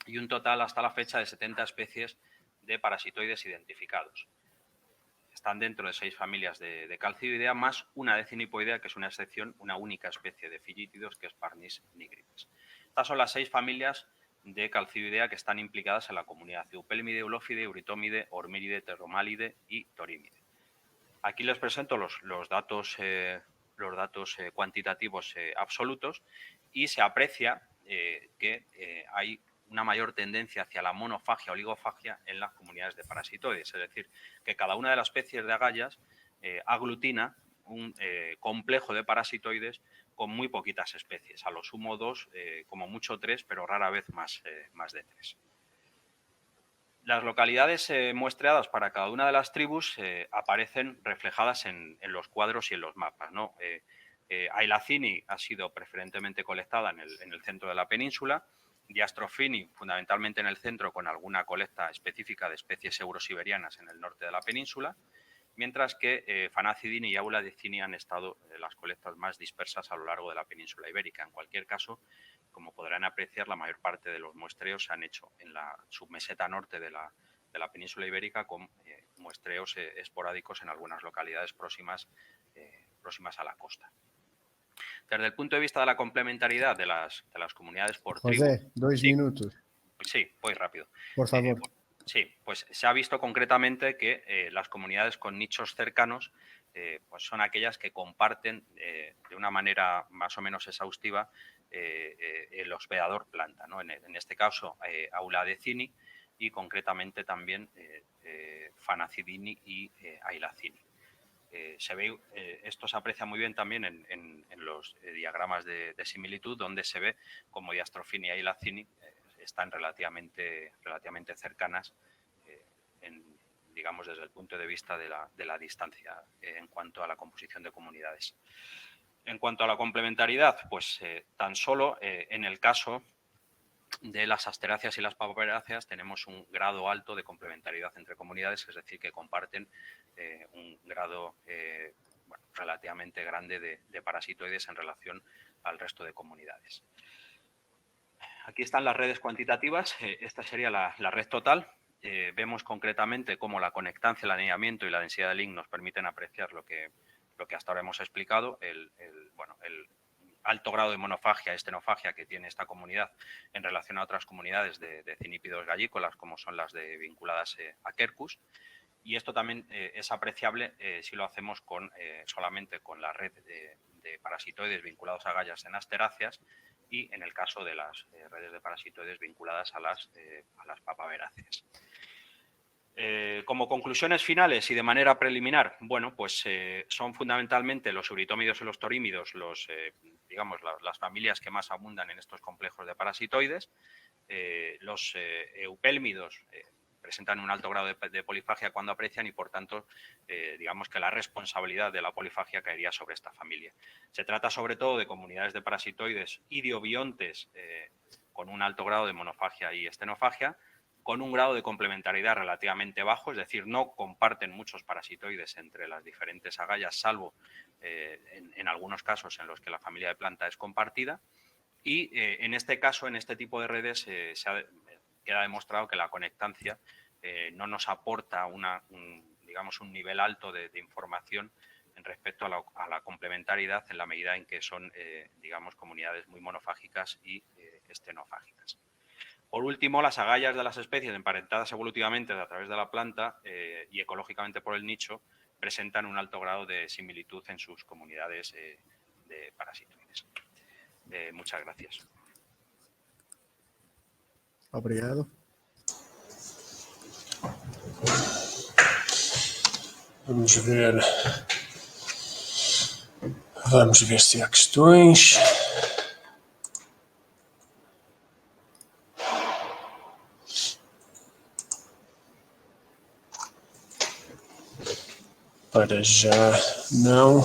y un total hasta la fecha de 70 especies de parasitoides identificados. Están dentro de 6 familias de calcididea más una de cinipoidea, que es una excepción, una única especie de fillítidos, que es Parnis nigripes. Estas son las 6 familias de calcididea que están implicadas en la comunidad: Eupélmide, Eulófide, Euritómide, Hormíride, Pteromálide y Torímide. Aquí les presento los datos cuantitativos absolutos y se aprecia que hay una mayor tendencia hacia la monofagia o oligofagia en las comunidades de parasitoides, es decir, que cada una de las especies de agallas aglutina un complejo de parasitoides con muy poquitas especies, a lo sumo 2, como mucho 3, pero rara vez más de 3. Las localidades muestreadas para cada una de las tribus aparecen reflejadas en los cuadros y en los mapas, ¿no? Ailacini ha sido preferentemente colectada en el centro de la península, Diastrofini fundamentalmente en el centro, con alguna colecta específica de especies eurosiberianas en el norte de la península, mientras que Fanacidini y Auladecini han estado las colectas más dispersas a lo largo de la península ibérica. En cualquier caso, como podrán apreciar, la mayor parte de los muestreos se han hecho en la submeseta norte de la península ibérica, con muestreos esporádicos en algunas localidades próximas a la costa. Desde el punto de vista de la complementariedad de las comunidades por tribu... José, 2 minutos. Sí, voy rápido. Por favor. Sí, pues se ha visto concretamente que las comunidades con nichos cercanos pues son aquellas que comparten de una manera más o menos exhaustiva el hospedador planta, ¿no? En este caso, Auladecini y concretamente también Fanacidini y Ailacini. Esto se aprecia muy bien también en los diagramas de similitud, donde se ve como Diastrofini y Ailacini están relativamente cercanas, digamos, desde el punto de vista de la distancia en cuanto a la composición de comunidades. En cuanto a la complementariedad, pues tan solo en el caso de las asteráceas y las papaveráceas tenemos un grado alto de complementariedad entre comunidades, es decir, que comparten un grado relativamente grande de parasitoides en relación al resto de comunidades. Aquí están las redes cuantitativas. Esta sería la red total. Vemos concretamente cómo la conectancia, el anidamiento y la densidad de link nos permiten apreciar lo que hasta ahora hemos explicado, el alto grado de monofagia, estenofagia que tiene esta comunidad en relación a otras comunidades de cinípidos gallícolas, como son las vinculadas a Quercus. Y esto también es apreciable si lo hacemos solamente con la red de parasitoides vinculados a agallas en asteráceas y en el caso de las redes de parasitoides vinculadas a las papaveráceas. Como conclusiones finales y de manera preliminar, bueno, pues son fundamentalmente los euritómidos y los torímidos digamos, las familias que más abundan en estos complejos de parasitoides. Los eupélmidos presentan un alto grado de polifagia cuando aprecian y, por tanto, digamos que la responsabilidad de la polifagia caería sobre esta familia. Se trata sobre todo de comunidades de parasitoides idiobiontes con un alto grado de monofagia y estenofagia, con un grado de complementariedad relativamente bajo, es decir, no comparten muchos parasitoides entre las diferentes agallas, salvo en algunos casos en los que la familia de planta es compartida. Y en este caso, en este tipo de redes, queda demostrado que la conectancia no nos aporta digamos, un nivel alto de información en respecto a la complementariedad, en la medida en que son, digamos, comunidades muy monofágicas y estenofágicas. Por último, las agallas de las especies emparentadas evolutivamente a través de la planta y ecológicamente por el nicho presentan un alto grado de similitud en sus comunidades de parasitoides. Muchas gracias. Obrigado. Vamos ver. Vamos ver se há questões. Para já não.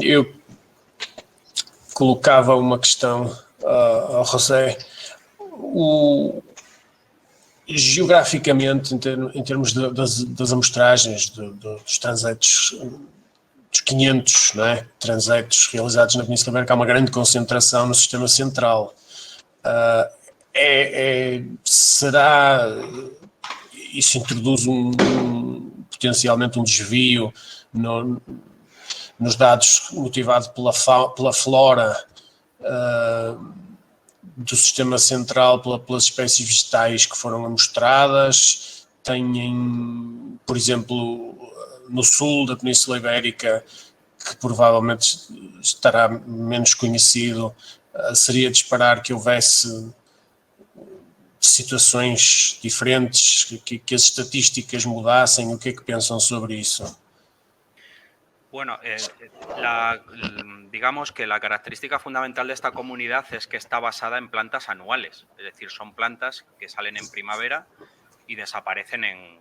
Eu colocava uma questão ao José. Geograficamente, em termos das amostragens dos transetos, dos 500, não é? Transetos realizados na Península Ibérica, há uma grande concentração no sistema central. Será... Isso introduz potencialmente um desvio nos dados motivado pela flora do sistema central, pelas espécies vegetais que foram amostradas. Têm, por exemplo, no sul da Península Ibérica, que provavelmente estará menos conhecido, seria de esperar que houvesse situações diferentes, que as estatísticas mudassem. O que é que pensam sobre isso? Bueno, digamos que la característica fundamental de esta comunidad es que está basada en plantas anuales, es decir, son plantas que salen en primavera y desaparecen en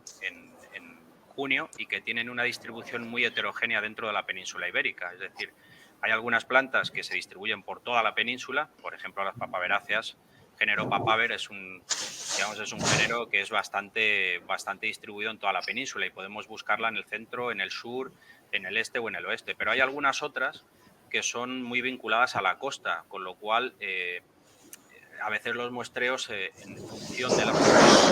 junio y que tienen una distribución muy heterogénea dentro de la península ibérica. Es decir, hay algunas plantas que se distribuyen por toda la península, por ejemplo las papaveráceas. Género papaver es un género que es bastante distribuido en toda la península y podemos buscarla en el centro, en el sur, en el este o en el oeste. Pero hay algunas otras que son muy vinculadas a la costa, con lo cual a veces los muestreos, en función de la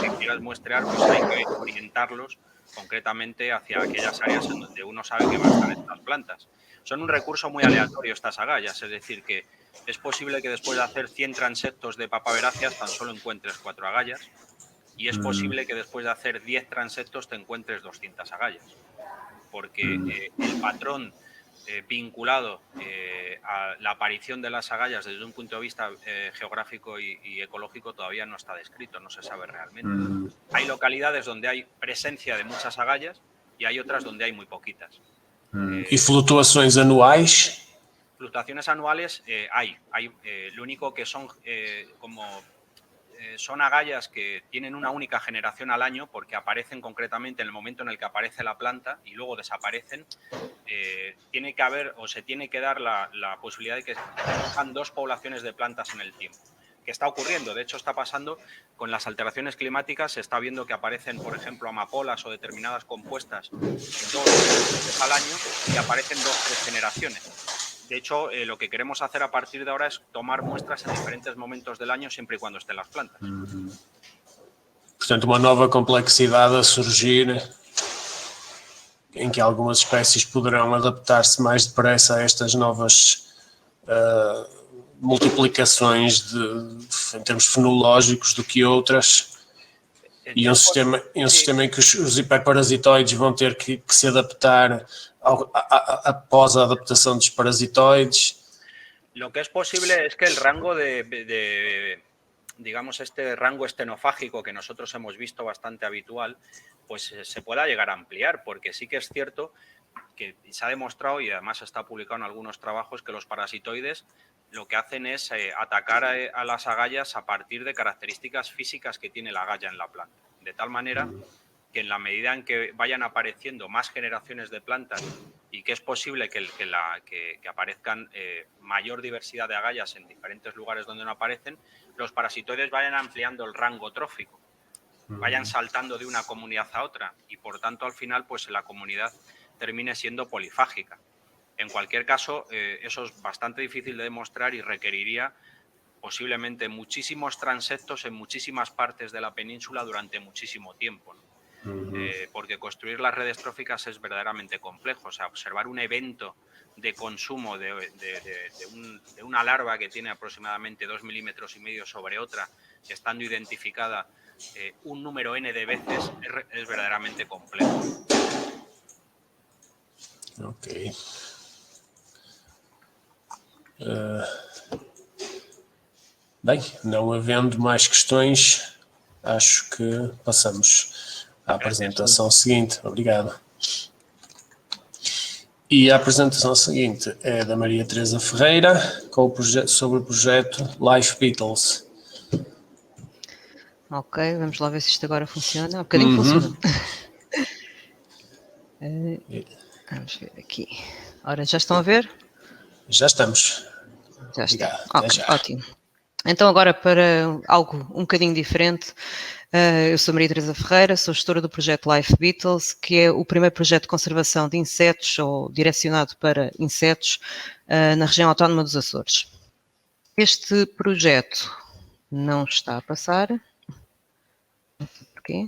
que quieras muestrear, pues hay que orientarlos concretamente hacia aquellas áreas en donde uno sabe que van a estar estas plantas. Son un recurso muy aleatorio estas agallas, es decir, que es posible que después de hacer 100 transectos de papaveráceas tan solo encuentres 4 agallas y es posible que después de hacer 10 transectos te encuentres 200 agallas, porque el patrón vinculado a la aparición de las agallas desde un punto de vista geográfico y ecológico todavía no está descrito, no se sabe realmente. Hay localidades donde hay presencia de muchas agallas y hay otras donde hay muy poquitas. ¿Y fluctuaciones anuales? Fluctuaciones anuales hay. Lo único que son son agallas que tienen una única generación al año porque aparecen concretamente en el momento en el que aparece la planta y luego desaparecen. Tiene que haber o se tiene que dar la posibilidad de que surjan 2 poblaciones de plantas en el tiempo. Que está ocurriendo, de hecho está pasando con las alteraciones climáticas, se está viendo que aparecen, por ejemplo, amapolas o determinadas compuestas 2 veces al año y aparecen 2 o 3 generaciones. De hecho, lo que queremos hacer a partir de ahora es tomar muestras en diferentes momentos del año, siempre y cuando estén las plantas. Portanto, uma nova complexidade a surgir, em que algumas espécies poderão adaptar-se mais depressa a estas novas multiplicações em termos fenológicos do que outras, e um sistema em que os hiperparasitoides vão ter que se adaptar após a adaptação dos parasitoides. Lo que es posible es que el rango digamos, este rango estenofágico que nosotros hemos visto bastante habitual, pues se pueda llegar a ampliar, porque sí que es cierto que se ha demostrado, y además está publicado en algunos trabajos, que los parasitoides lo que hacen es atacar a las agallas a partir de características físicas que tiene la agalla en la planta. De tal manera que en la medida en que vayan apareciendo más generaciones de plantas y que es posible que aparezcan mayor diversidad de agallas en diferentes lugares donde no aparecen, los parasitoides vayan ampliando el rango trófico, vayan saltando de una comunidad a otra y por tanto al final pues la comunidad termine siendo polifágica. En cualquier caso, eso es bastante difícil de demostrar y requeriría posiblemente muchísimos transectos en muchísimas partes de la península durante muchísimo tiempo, ¿no? Porque construir las redes tróficas es verdaderamente complejo. O sea, observar un evento de consumo de una larva que tiene aproximadamente 2,5 milímetros sobre otra, estando identificada un número n de veces, es verdaderamente complejo. Ok. Bem, não havendo mais questões, acho que passamos à apresentação seguinte. Obrigado. E a apresentação seguinte é da Maria Teresa Ferreira, sobre o projeto Life Beatles. Ok, vamos lá ver se isto agora funciona. Um bocadinho funciona. Vamos ver aqui. Ora, já estão a ver? Já estamos. Já está. Obrigado. Ok, Já. ótimo. Então agora para algo um bocadinho diferente, eu sou Maria Teresa Ferreira, sou gestora do projeto Life Beatles, que é o primeiro projeto de conservação de insetos, ou direcionado para insetos, na região autónoma dos Açores. Este projeto não está a passar. Não sei porquê.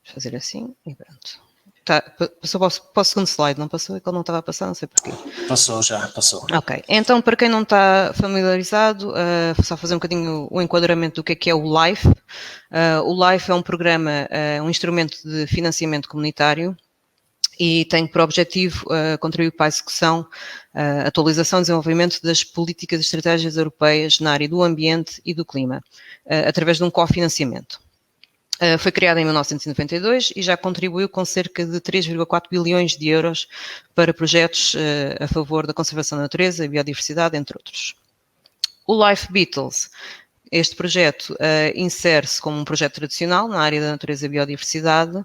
Vou fazer assim e pronto. Tá, passou para o segundo slide, não passou? É que ele não estava a passar, não sei porquê. Passou já, passou. Ok, então para quem não está familiarizado, só fazer um bocadinho o enquadramento do que é o LIFE. O LIFE é um programa, um instrumento de financiamento comunitário e tem por objetivo contribuir para a execução, atualização e desenvolvimento das políticas e estratégias europeias na área do ambiente e do clima, através de um cofinanciamento. Foi criada em 1992 e já contribuiu com cerca de 3,4 bilhões de euros para projetos a favor da conservação da natureza e biodiversidade, entre outros. O Life Beatles, este projeto insere-se como um projeto tradicional na área da natureza e biodiversidade,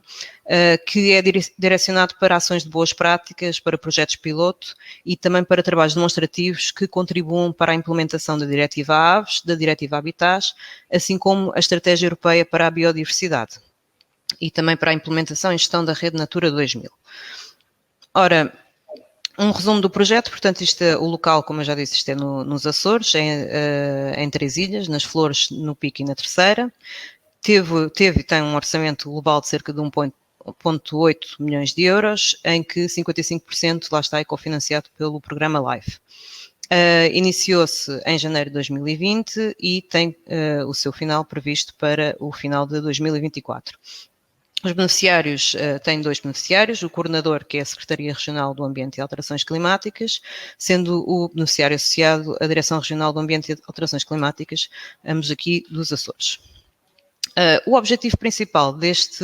que é direcionado para ações de boas práticas, para projetos piloto e também para trabalhos demonstrativos que contribuam para a implementação da Diretiva Aves, da Diretiva Habitats, assim como a Estratégia Europeia para a Biodiversidade e também para a implementação e gestão da Rede Natura 2000. Ora, um resumo do projeto, portanto, o local, como eu já disse, isto é nos Açores, em 3 ilhas, nas Flores, no Pico e na Terceira. Tem um orçamento global de cerca de 1,8 milhões de euros, em que 55% lá está cofinanciado pelo programa LIFE. Iniciou-se em janeiro de 2020 e tem o seu final previsto para o final de 2024. Os beneficiários têm 2 beneficiários, o coordenador, que é a Secretaria Regional do Ambiente e Alterações Climáticas, sendo o beneficiário associado a Direção Regional do Ambiente e Alterações Climáticas, ambos aqui dos Açores. O objetivo principal deste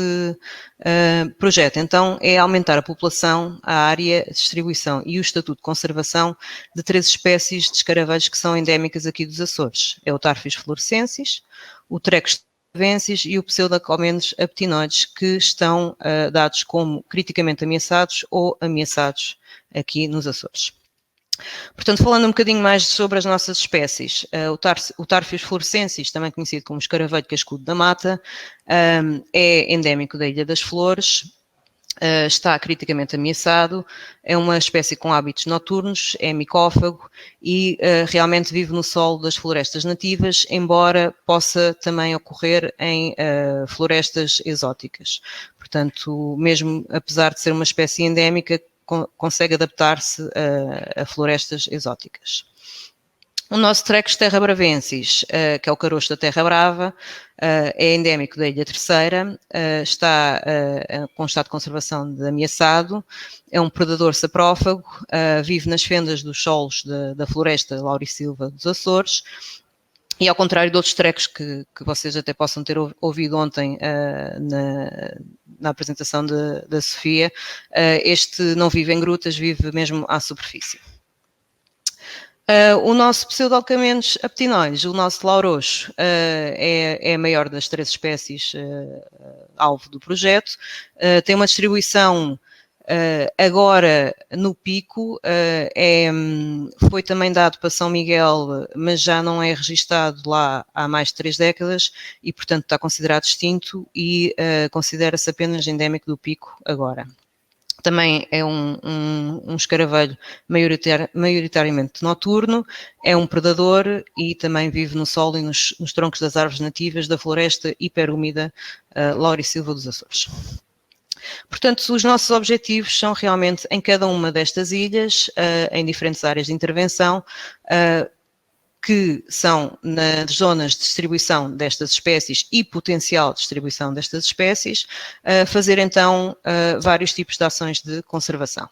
projeto, então, é aumentar a população, a área, a distribuição e o estatuto de conservação de 3 espécies de escaravelhos que são endémicas aqui dos Açores. É o Tarfius fluorescensis, o Trecus e o Pseudocomenes aptinoides, que estão dados como criticamente ameaçados ou ameaçados aqui nos Açores. Portanto, falando um bocadinho mais sobre as nossas espécies, o Tarfius fluorescensis, também conhecido como escaravelho cascudo da mata, é endémico da Ilha das Flores, está criticamente ameaçado, é uma espécie com hábitos noturnos, é micófago e realmente vive no solo das florestas nativas, embora possa também ocorrer em florestas exóticas. Portanto, mesmo apesar de ser uma espécie endémica, consegue adaptar-se a florestas exóticas. O nosso Trecus terrabravensis, que é o caroço da Terra Brava, é endémico da Ilha Terceira, está com estado de conservação de ameaçado, é um predador saprófago, vive nas fendas dos solos da floresta Laurisilva dos Açores, e ao contrário de outros trecos que vocês até possam ter ouvido ontem na apresentação da Sofia, este não vive em grutas, vive mesmo à superfície. O nosso Pseudocomenes aptinoides, o nosso lauroxo, é a maior das 3 espécies alvo do projeto, tem uma distribuição agora no Pico, foi também dado para São Miguel, mas já não é registado lá há mais de 3 décadas e, portanto, está considerado extinto e considera-se apenas endémico do Pico agora. Também é um escaravelho maioritariamente noturno, é um predador e também vive no solo e nos troncos das árvores nativas da floresta hiperúmida Laurisilva dos Açores. Portanto, os nossos objetivos são realmente em cada uma destas ilhas, em diferentes áreas de intervenção, que são nas zonas de distribuição destas espécies e potencial distribuição destas espécies, fazer então vários tipos de ações de conservação.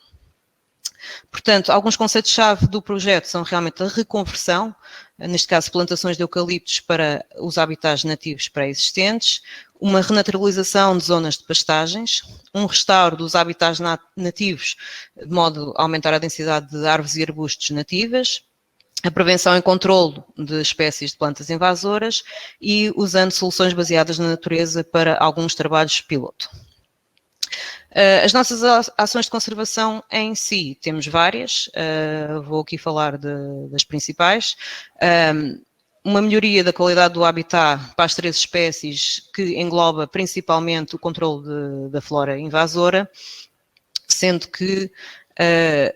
Portanto, alguns conceitos-chave do projeto são realmente a reconversão, neste caso plantações de eucaliptos para os habitats nativos pré-existentes, uma renaturalização de zonas de pastagens, um restauro dos habitats nativos, de modo a aumentar a densidade de árvores e arbustos nativas, a prevenção e controlo de espécies de plantas invasoras e usando soluções baseadas na natureza para alguns trabalhos piloto. As nossas ações de conservação em si, temos várias, vou aqui falar das principais. Uma melhoria da qualidade do habitat para as 3 espécies, que engloba principalmente o controle da flora invasora, sendo que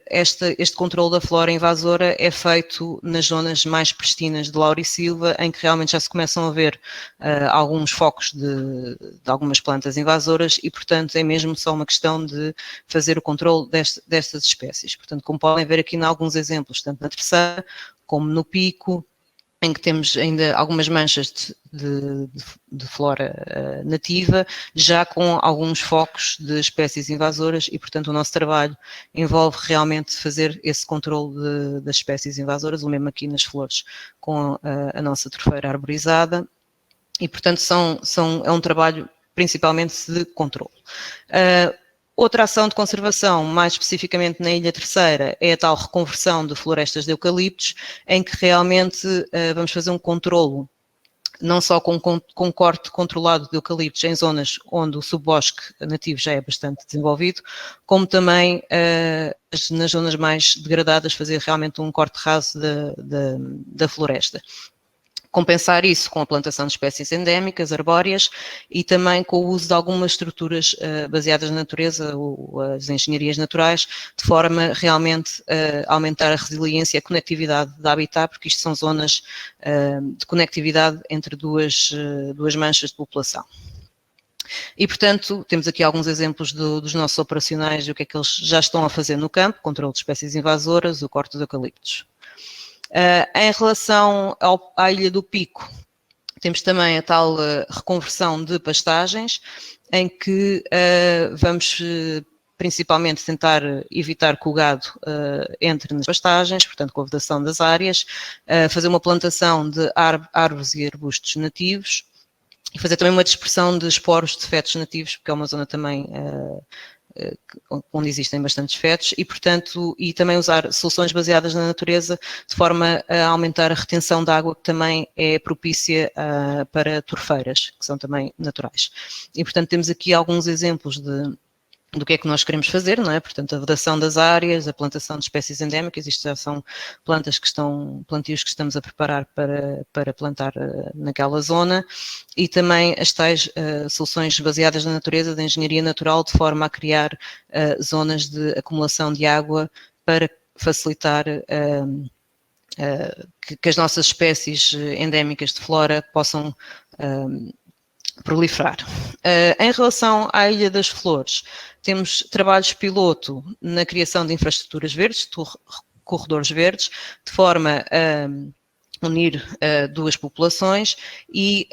este controle da flora invasora é feito nas zonas mais pristinas de Laurisilva, em que realmente já se começam a ver alguns focos de algumas plantas invasoras e, portanto, é mesmo só uma questão de fazer o controle destas espécies. Portanto, como podem ver aqui em alguns exemplos, tanto na Terceira como no Pico, em que temos ainda algumas manchas de flora nativa, já com alguns focos de espécies invasoras e, portanto, o nosso trabalho envolve realmente fazer esse controle das espécies invasoras, o mesmo aqui nas flores com a nossa trofeira arborizada e, portanto, é um trabalho principalmente de controle. Outra ação de conservação, mais especificamente na Ilha Terceira, é a tal reconversão de florestas de eucaliptos, em que realmente vamos fazer um controlo, não só com corte controlado de eucaliptos em zonas onde o subbosque nativo já é bastante desenvolvido, como também nas zonas mais degradadas fazer realmente um corte raso da floresta. Compensar isso com a plantação de espécies endémicas, arbóreas, e também com o uso de algumas estruturas baseadas na natureza, as engenharias naturais, de forma realmente a aumentar a resiliência e a conectividade da habitat, porque isto são zonas de conectividade entre duas manchas de população. E, portanto, temos aqui alguns exemplos dos nossos operacionais e o que é que eles já estão a fazer no campo, controle de espécies invasoras, o corte dos eucaliptos. Em relação à Ilha do Pico, temos também a tal reconversão de pastagens, em que vamos principalmente tentar evitar que o gado entre nas pastagens, portanto com a vedação das áreas, fazer uma plantação de árvores e arbustos nativos e fazer também uma dispersão de esporos de fetos nativos, porque é uma zona também onde existem bastantes fetos e, portanto, e também usar soluções baseadas na natureza de forma a aumentar a retenção de água, que também é propícia para torfeiras, que são também naturais. E, portanto, temos aqui alguns exemplos do que é que nós queremos fazer, não é? Portanto, a vedação das áreas, a plantação de espécies endémicas, isto já são plantios que estamos a preparar para plantar naquela zona, e também as tais soluções baseadas na natureza, de engenharia natural, de forma a criar zonas de acumulação de água para facilitar que as nossas espécies endémicas de flora possam proliferar. Em relação à Ilha das Flores, temos trabalhos piloto na criação de infraestruturas verdes, corredores verdes, de forma a unir duas populações e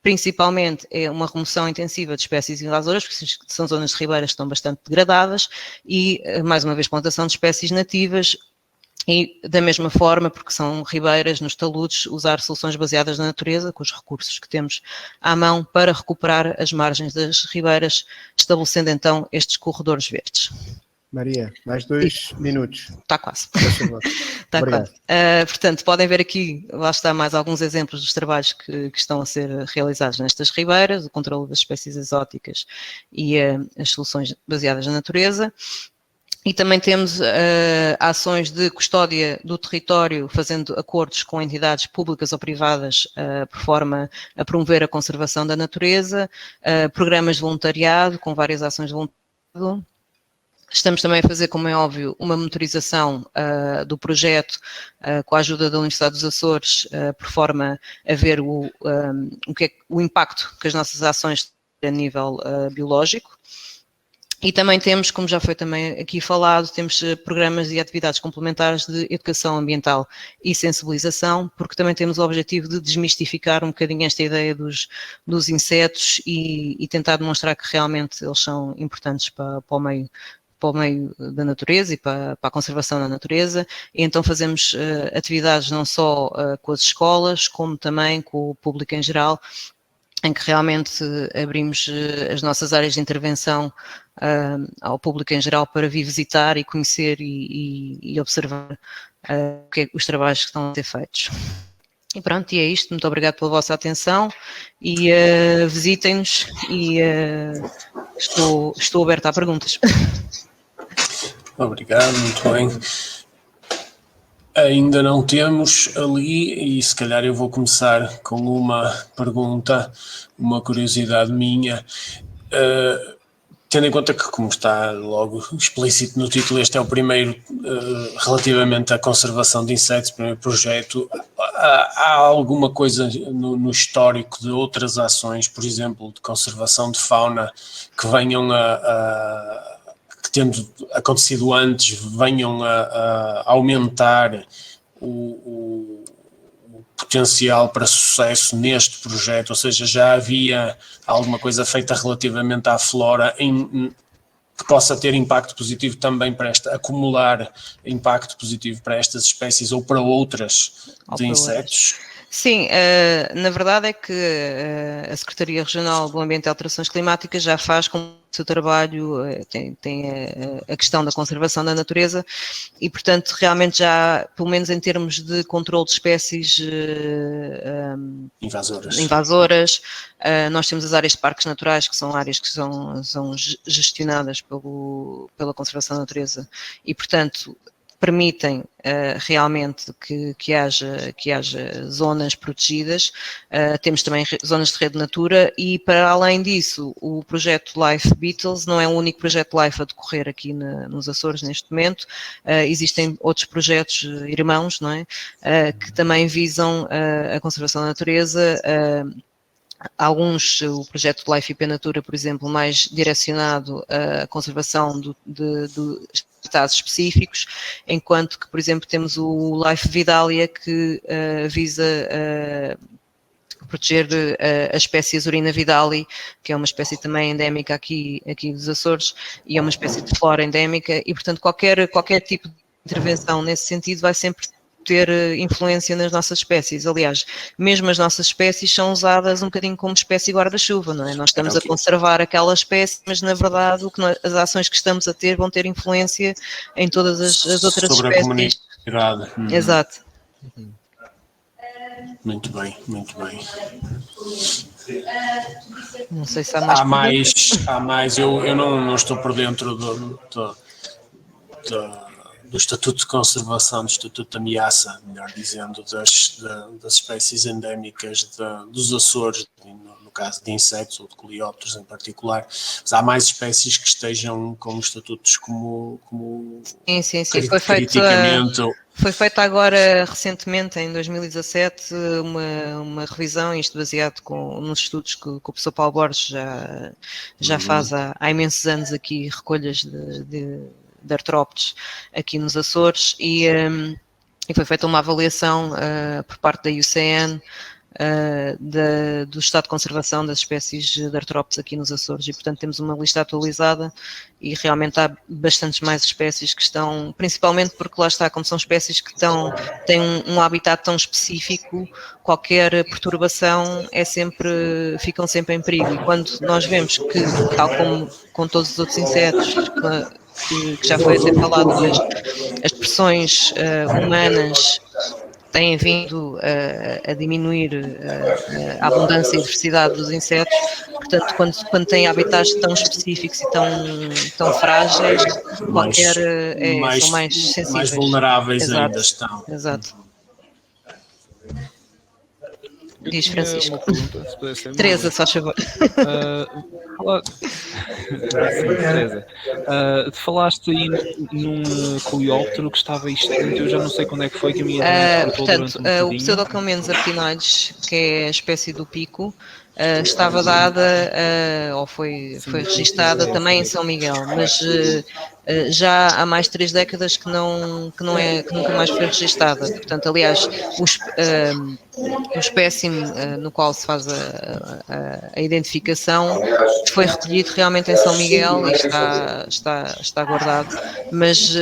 principalmente é uma remoção intensiva de espécies invasoras, porque são zonas de ribeiras que estão bastante degradadas e, mais uma vez, plantação de espécies nativas. E, da mesma forma, porque são ribeiras nos taludes, usar soluções baseadas na natureza, com os recursos que temos à mão, para recuperar as margens das ribeiras, estabelecendo então estes corredores verdes. Maria, mais 2 minutos. Está quase. Está Obrigado. quase. Portanto, podem ver aqui, lá está mais alguns exemplos dos trabalhos que estão a ser realizados nestas ribeiras, o controle das espécies exóticas e as soluções baseadas na natureza. E também temos ações de custódia do território, fazendo acordos com entidades públicas ou privadas por forma a promover a conservação da natureza, programas de voluntariado, com várias ações de voluntariado. Estamos também a fazer, como é óbvio, uma monitorização do projeto com a ajuda da Universidade dos Açores, por forma a ver o impacto que as nossas ações têm a nível biológico. E também temos, como já foi também aqui falado, temos programas e atividades complementares de educação ambiental e sensibilização, porque também temos o objetivo de desmistificar um bocadinho esta ideia dos insetos e tentar demonstrar que realmente eles são importantes para o meio para o meio da natureza e para a conservação da natureza, e então fazemos atividades não só com as escolas, como também com o público em geral, em que realmente abrimos as nossas áreas de intervenção ao público em geral para vir visitar e conhecer e observar os trabalhos que estão a ser feitos. E pronto, e é isto. Muito obrigado pela vossa atenção e visitem-nos e estou aberta a perguntas. Obrigado, muito bem. Ainda não temos ali, e se calhar eu vou começar com uma pergunta, uma curiosidade minha. Tendo em conta que, como está logo explícito no título, este é o primeiro, relativamente à conservação de insetos, primeiro projeto, há alguma coisa no histórico de outras ações, por exemplo, de conservação de fauna, que venham que tendo acontecido antes, venham a aumentar o potencial para sucesso neste projeto, ou seja, já havia alguma coisa feita relativamente à flora que possa ter impacto positivo também para acumular impacto positivo para estas espécies ou para outras de insetos? Sim, na verdade é que a Secretaria Regional do Ambiente e Alterações Climáticas já faz com o seu trabalho, tem a questão da conservação da natureza e, portanto, realmente já, pelo menos em termos de controle de espécies invasoras, nós temos as áreas de parques naturais, que são áreas que são gestionadas pela conservação da natureza e, portanto, permitem realmente que haja zonas protegidas. Temos também zonas de rede Natura e, para além disso, o projeto Life Beetles não é o único projeto Life a decorrer aqui nos Açores neste momento. Existem outros projetos irmãos, não é? Que também visam a conservação da natureza. Alguns, o projeto Life IP Natura, por exemplo, mais direcionado à conservação de habitats específicos, enquanto que, por exemplo, temos o Life Vidalia, que visa proteger a espécie Azurina vidali, que é uma espécie também endémica aqui dos Açores, e é uma espécie de flora endémica, e, portanto, qualquer tipo de intervenção nesse sentido vai sempre ter influência nas nossas espécies. Aliás, mesmo as nossas espécies são usadas um bocadinho como espécie guarda-chuva, não é? Nós estamos a conservar aquela espécie, mas na verdade as ações que estamos a ter vão ter influência em todas as outras sobre espécies. A comunidade. Exato. Muito bem, muito bem. Não sei se há mais. Eu não estou por dentro do Estatuto de Conservação, do Estatuto de Ameaça, melhor dizendo, das espécies endémicas dos Açores, no caso de insetos ou de coleópteros em particular. Mas há mais espécies que estejam com estatutos como Sim. Foi feita agora, recentemente, em 2017, uma revisão, isto baseado nos estudos que o professor Paulo Borges já faz há imensos anos aqui, recolhas de artrópodes aqui nos Açores e foi feita uma avaliação por parte da IUCN do estado de conservação das espécies de artrópodes aqui nos Açores e, portanto, temos uma lista atualizada e realmente há bastantes mais espécies que estão, principalmente porque lá está, como são espécies que têm um habitat tão específico, qualquer perturbação ficam sempre em perigo e quando nós vemos que, tal como com todos os outros insetos, que já foi até falado, mas as pressões humanas têm vindo a diminuir a abundância e diversidade dos insetos, portanto, quando têm habitats tão específicos e tão frágeis, são mais sensíveis. Mais vulneráveis. Exato. Ainda estão. Exato. Diz Francisco. Uma pergunta, se pudesse ser. Teresa, só favor. Teresa, falaste aí num coleóptero que estava extinto, eu já não sei quando é que foi que a minha internet cortou durante um bocadinho. O Pseudocamenos artinoides, que é a espécie do pico, estava dada ou foi registada também em São Miguel, mas já há mais de 3 décadas que nunca mais foi registada. Portanto, aliás, o espécime no qual se faz a identificação foi recolhido realmente em São Miguel e está guardado, mas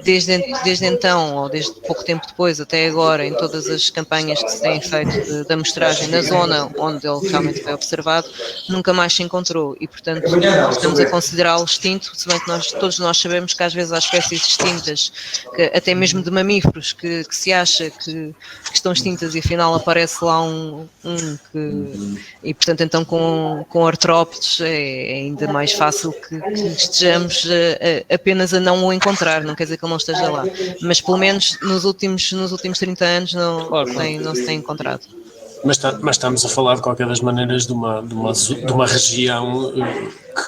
desde então, ou desde pouco tempo depois, até agora, em todas as campanhas que se têm feito de amostragem na zona onde ele realmente foi observado, nunca mais se encontrou e, portanto, estamos a considerá-lo extinto, se bem que todos nós sabemos que às vezes há espécies extintas, que, até mesmo de mamíferos, que se acha que estão extintas e afinal aparece lá e portanto então com artrópodes é ainda mais fácil que estejamos apenas a não o encontrar, não quer dizer que ele não esteja lá, mas pelo menos nos últimos 30 anos não se tem encontrado. Mas estamos a falar de qualquer das maneiras de uma região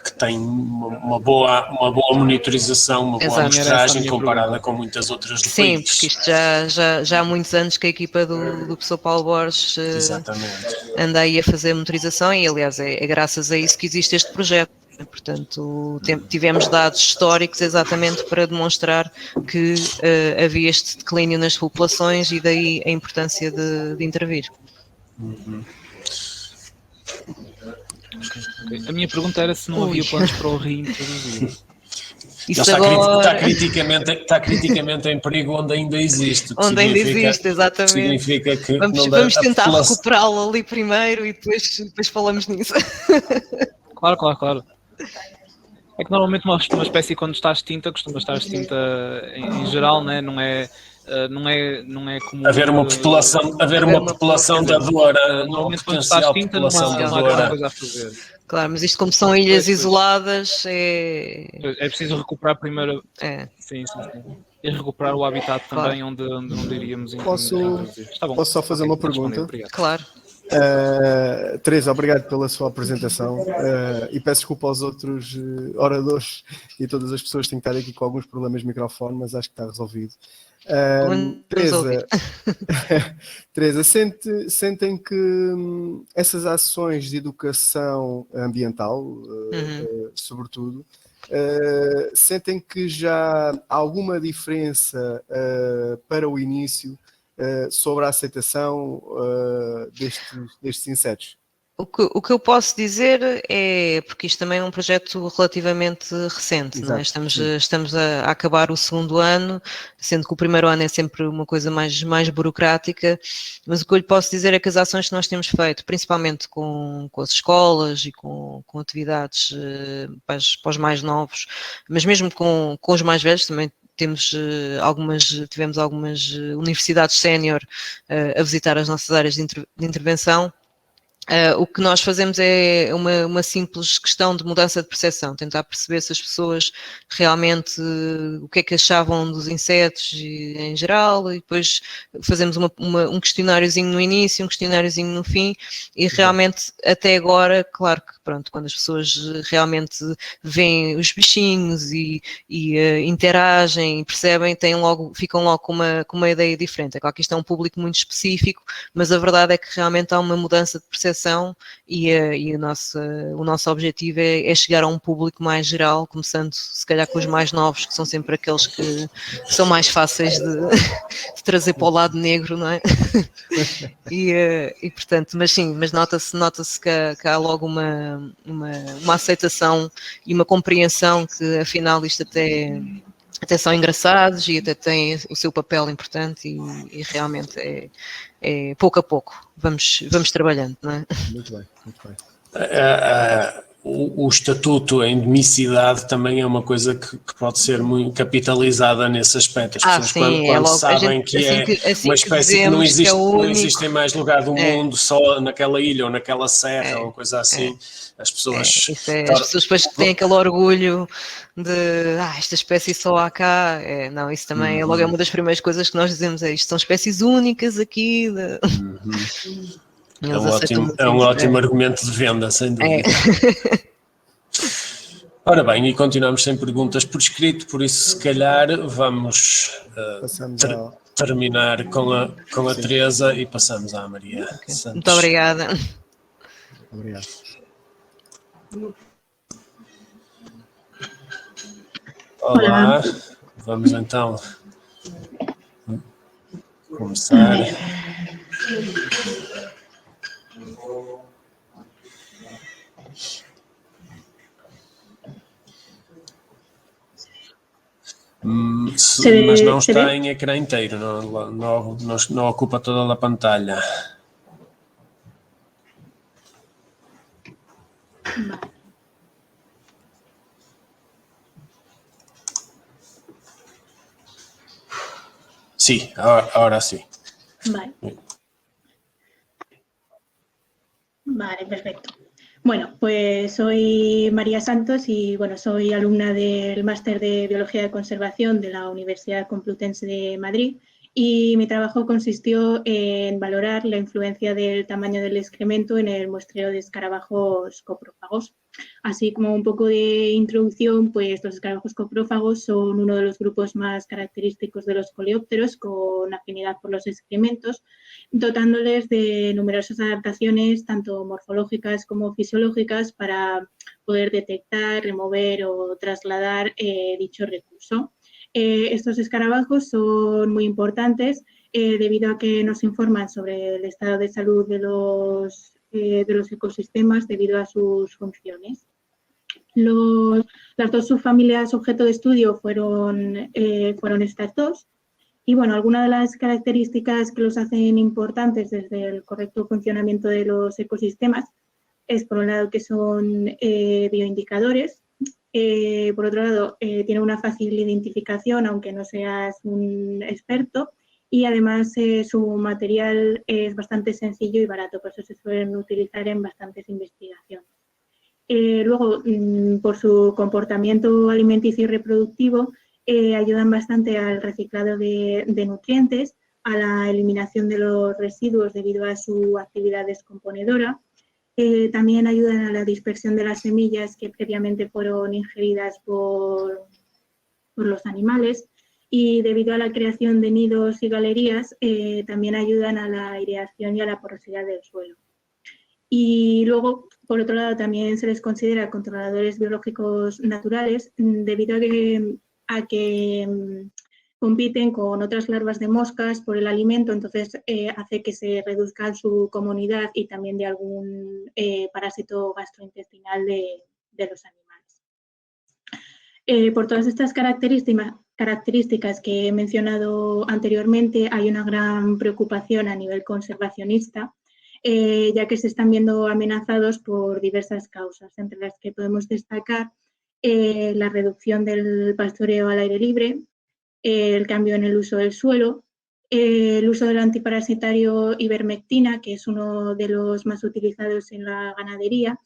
que tem uma boa monitorização, uma boa amostragem comparada com muitas outras do país. Sim, porque isto já há muitos anos que a equipa do professor Paulo Borges anda aí a fazer monitorização e aliás é graças a isso que existe este projeto. Portanto, tivemos dados históricos exatamente para demonstrar que havia este declínio nas populações e daí a importância de intervir. Okay. A minha pergunta era se não havia planos para o reintroduzir. Está criticamente em perigo onde ainda existe. Onde ainda existe, exatamente. Significa que vamos tentar recuperá-lo ali primeiro e depois falamos nisso. Claro. É que normalmente uma espécie quando está extinta, costuma estar extinta em geral, né? Não é como haver uma população dadora, uma potencial população dadora. Claro, mas isto como são ilhas isoladas é preciso recuperar primeiro. Sim. E recuperar o habitat também onde iríamos. Posso só fazer uma pergunta? Claro. Teresa, obrigado pela sua apresentação e peço desculpa aos outros oradores e todas as pessoas que têm que estar aqui com alguns problemas de microfone, mas acho que está resolvido. Teresa, sentem que essas ações de educação ambiental, sobretudo, sentem que já há alguma diferença para o início sobre a aceitação destes insetos? O que eu posso dizer é, porque isto também é um projeto relativamente recente, não é? Estamos a acabar o segundo ano, sendo que o primeiro ano é sempre uma coisa mais burocrática, mas o que eu lhe posso dizer é que as ações que nós temos feito, principalmente com as escolas e com atividades para os mais novos, mas mesmo com os mais velhos também, tivemos algumas universidades sénior a visitar as nossas áreas de intervenção. O que nós fazemos é uma simples questão de mudança de percepção, tentar perceber se as pessoas realmente o que é que achavam dos insetos em geral, e depois fazemos um questionáriozinho no início, um questionáriozinho no fim, e realmente até agora, claro que pronto, quando as pessoas realmente veem os bichinhos e interagem e percebem, ficam logo com uma ideia diferente. É claro que isto é um público muito específico, mas a verdade é que realmente há uma mudança de percepção e o nosso objetivo é chegar a um público mais geral, começando se calhar com os mais novos, que são sempre aqueles que são mais fáceis de trazer para o lado negro, não é? E portanto, mas nota-se que há logo uma aceitação e uma compreensão que afinal isto até são engraçados e até têm o seu papel importante e realmente é pouco a pouco. Vamos trabalhando, não é? Muito bem. O estatuto, a endemicidade também é uma coisa que pode ser muito capitalizada nesse aspecto. As pessoas quando sabem que é uma espécie que não existe em mais lugar do mundo, só naquela ilha ou naquela serra ou coisa assim, as pessoas... As pessoas depois têm aquele orgulho de esta espécie só há cá. Não, isso também é uma das primeiras coisas que nós dizemos, isto são espécies únicas aqui. É um ótimo argumento de venda, sem dúvida. Ora bem, e continuamos sem perguntas por escrito, por isso se calhar vamos terminar com a Teresa e passamos à Maria Santos. Muito obrigada. Obrigado. Olá, vamos então começar. Mas não está em ecrã inteiro, não ocupa toda a pantalla. Sí, ahora sí. Vale. Vale, perfecto. Bueno, pues soy María Santos y bueno, soy alumna del Máster de Biología de Conservación de la Universidad Complutense de Madrid y mi trabajo consistió en valorar la influencia del tamaño del excremento en el muestreo de escarabajos coprófagos. Así como un poco de introducción, pues los escarabajos coprófagos son uno de los grupos más característicos de los coleópteros con afinidad por los excrementos, dotándoles de numerosas adaptaciones, tanto morfológicas como fisiológicas, para poder detectar, remover o trasladar dicho recurso. Estos escarabajos son muy importantes debido a que nos informan sobre el estado de salud de los ecosistemas debido a sus funciones. Las dos subfamilias objeto de estudio fueron estas dos. Y bueno, algunas de las características que los hacen importantes desde el correcto funcionamiento de los ecosistemas es, por un lado, que son bioindicadores. Por otro lado, tiene una fácil identificación, aunque no seas un experto. Y además su material es bastante sencillo y barato, por eso se suelen utilizar en bastantes investigaciones. Luego, por su comportamiento alimenticio y reproductivo, ayudan bastante al reciclado de nutrientes, a la eliminación de los residuos debido a su actividad descomponedora. También ayudan a la dispersión de las semillas que previamente fueron ingeridas por los animales. Y debido a la creación de nidos y galerías, también ayudan a la aireación y a la porosidad del suelo. Y luego, por otro lado, también se les considera controladores biológicos naturales debido a que compiten con otras larvas de moscas por el alimento, entonces hace que se reduzca su comunidad y también de algún parásito gastrointestinal de los animales. Por todas estas características que he mencionado anteriormente, hay una gran preocupación a nivel conservacionista, ya que se están viendo amenazados por diversas causas, entre las que podemos destacar la reducción del pastoreo al aire libre, el cambio en el uso del suelo, el uso del antiparasitario ivermectina, que es uno de los más utilizados en la ganadería,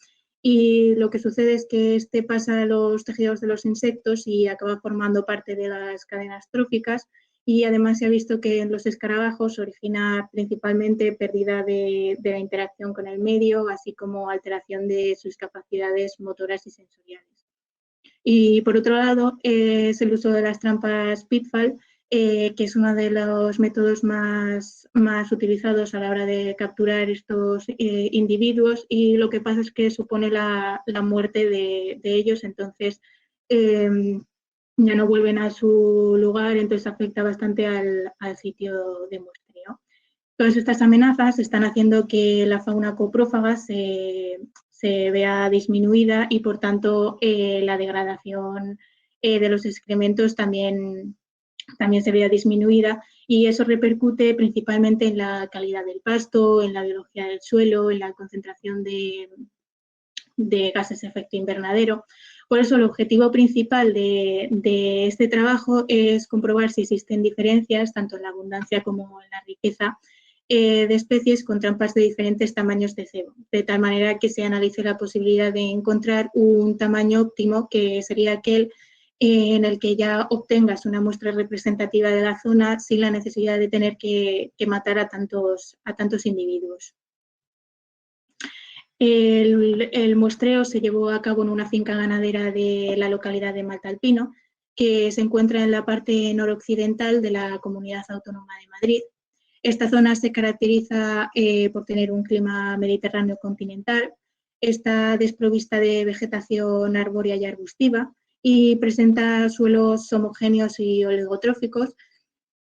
y lo que sucede es que este pasa a los tejidos de los insectos y acaba formando parte de las cadenas tróficas, y además se ha visto que en los escarabajos origina principalmente pérdida de la interacción con el medio, así como alteración de sus capacidades motoras y sensoriales. Y por otro lado es el uso de las trampas pitfall, que es uno de los métodos más utilizados a la hora de capturar estos individuos, y lo que pasa es que supone la muerte de ellos, entonces ya no vuelven a su lugar, entonces afecta bastante al sitio de muestreo. Todas estas amenazas están haciendo que la fauna coprófaga se vea disminuida y, por tanto, la degradación de los excrementos también se vea disminuida, y eso repercute principalmente en la calidad del pasto, en la biología del suelo, en la concentración de gases de efecto invernadero. Por eso el objetivo principal de este trabajo es comprobar si existen diferencias tanto en la abundancia como en la riqueza de especies con trampas de diferentes tamaños de cebo, de tal manera que se analice la posibilidad de encontrar un tamaño óptimo, que sería aquel en el que ya obtengas una muestra representativa de la zona sin la necesidad de tener que matar a tantos individuos. El muestreo se llevó a cabo en una finca ganadera de la localidad de Maltalpino, que se encuentra en la parte noroccidental de la Comunidad Autónoma de Madrid. Esta zona se caracteriza por tener un clima mediterráneo continental, está desprovista de vegetación arbórea y arbustiva y presenta suelos homogéneos y oligotróficos.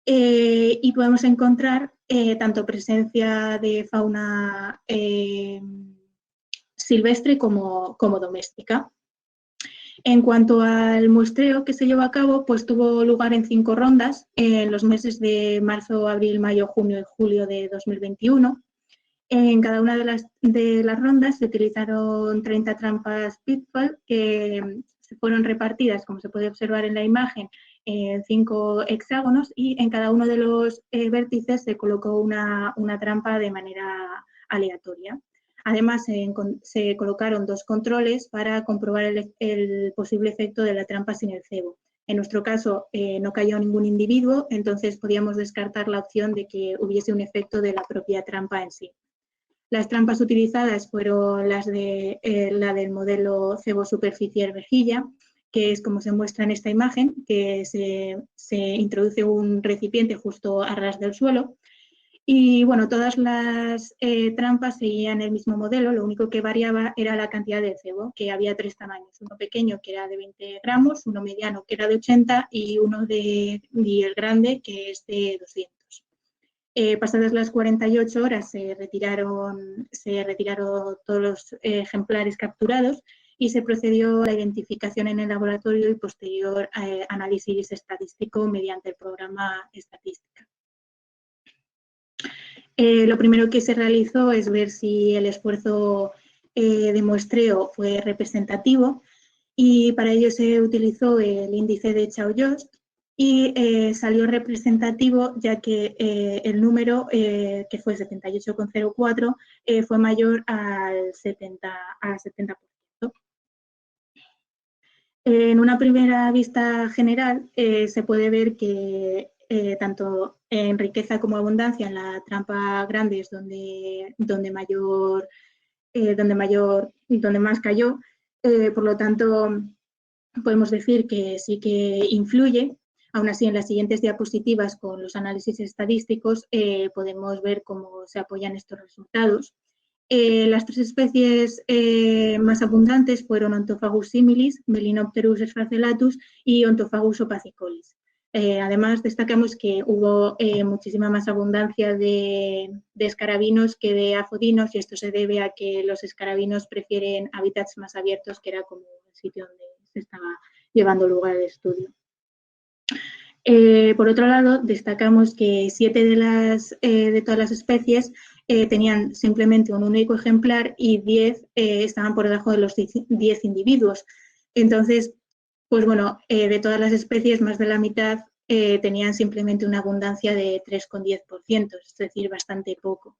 Y podemos encontrar tanto presencia de fauna silvestre como doméstica. En cuanto al muestreo que se llevó a cabo, pues tuvo lugar en 5 rondas en los meses de marzo, abril, mayo, junio y julio de 2021. En cada una de las rondas se utilizaron 30 trampas Pitfall que se fueron repartidas, como se puede observar en la imagen, en 5 hexágonos, y en cada uno de los vértices se colocó una trampa de manera aleatoria. Además, se colocaron 2 controles para comprobar el posible efecto de la trampa sin el cebo. En nuestro caso, no cayó ningún individuo, entonces podíamos descartar la opción de que hubiese un efecto de la propia trampa en sí. Las trampas utilizadas fueron la del modelo cebo superficial rejilla, que es como se muestra en esta imagen, que se introduce un recipiente justo a ras del suelo. Y bueno, todas las trampas seguían el mismo modelo, lo único que variaba era la cantidad de cebo, que había 3 tamaños, uno pequeño que era de 20 gramos, uno mediano que era de 80 y el grande que es de 200. Pasadas las 48 horas se retiraron todos los ejemplares capturados y se procedió a la identificación en el laboratorio y posterior análisis estadístico mediante el programa estadística. Lo primero que se realizó es ver si el esfuerzo de muestreo fue representativo y para ello se utilizó el índice de Chao-Jost y salió representativo ya que el número, que fue 78,04, fue mayor al 70%. En una primera vista general se puede ver que tanto en riqueza como abundancia en la trampa grande es donde más cayó. Por lo tanto, podemos decir que sí que influye. Aún así, en las siguientes diapositivas con los análisis estadísticos podemos ver cómo se apoyan estos resultados. Las 3 especies más abundantes fueron Ontofagus similis, Melinopterus esfacellatus y Ontofagus opacicolis. Además, destacamos que hubo muchísima más abundancia de escarabinos que de afodinos, y esto se debe a que los escarabinos prefieren hábitats más abiertos, que era como el sitio donde se estaba llevando lugar el estudio. Por otro lado, destacamos que 7 de todas las especies tenían simplemente un único ejemplar y 10 estaban por debajo de los 10 individuos. Entonces, pues bueno, de todas las especies, más de la mitad tenían simplemente una abundancia de 3,10%, es decir, bastante poco.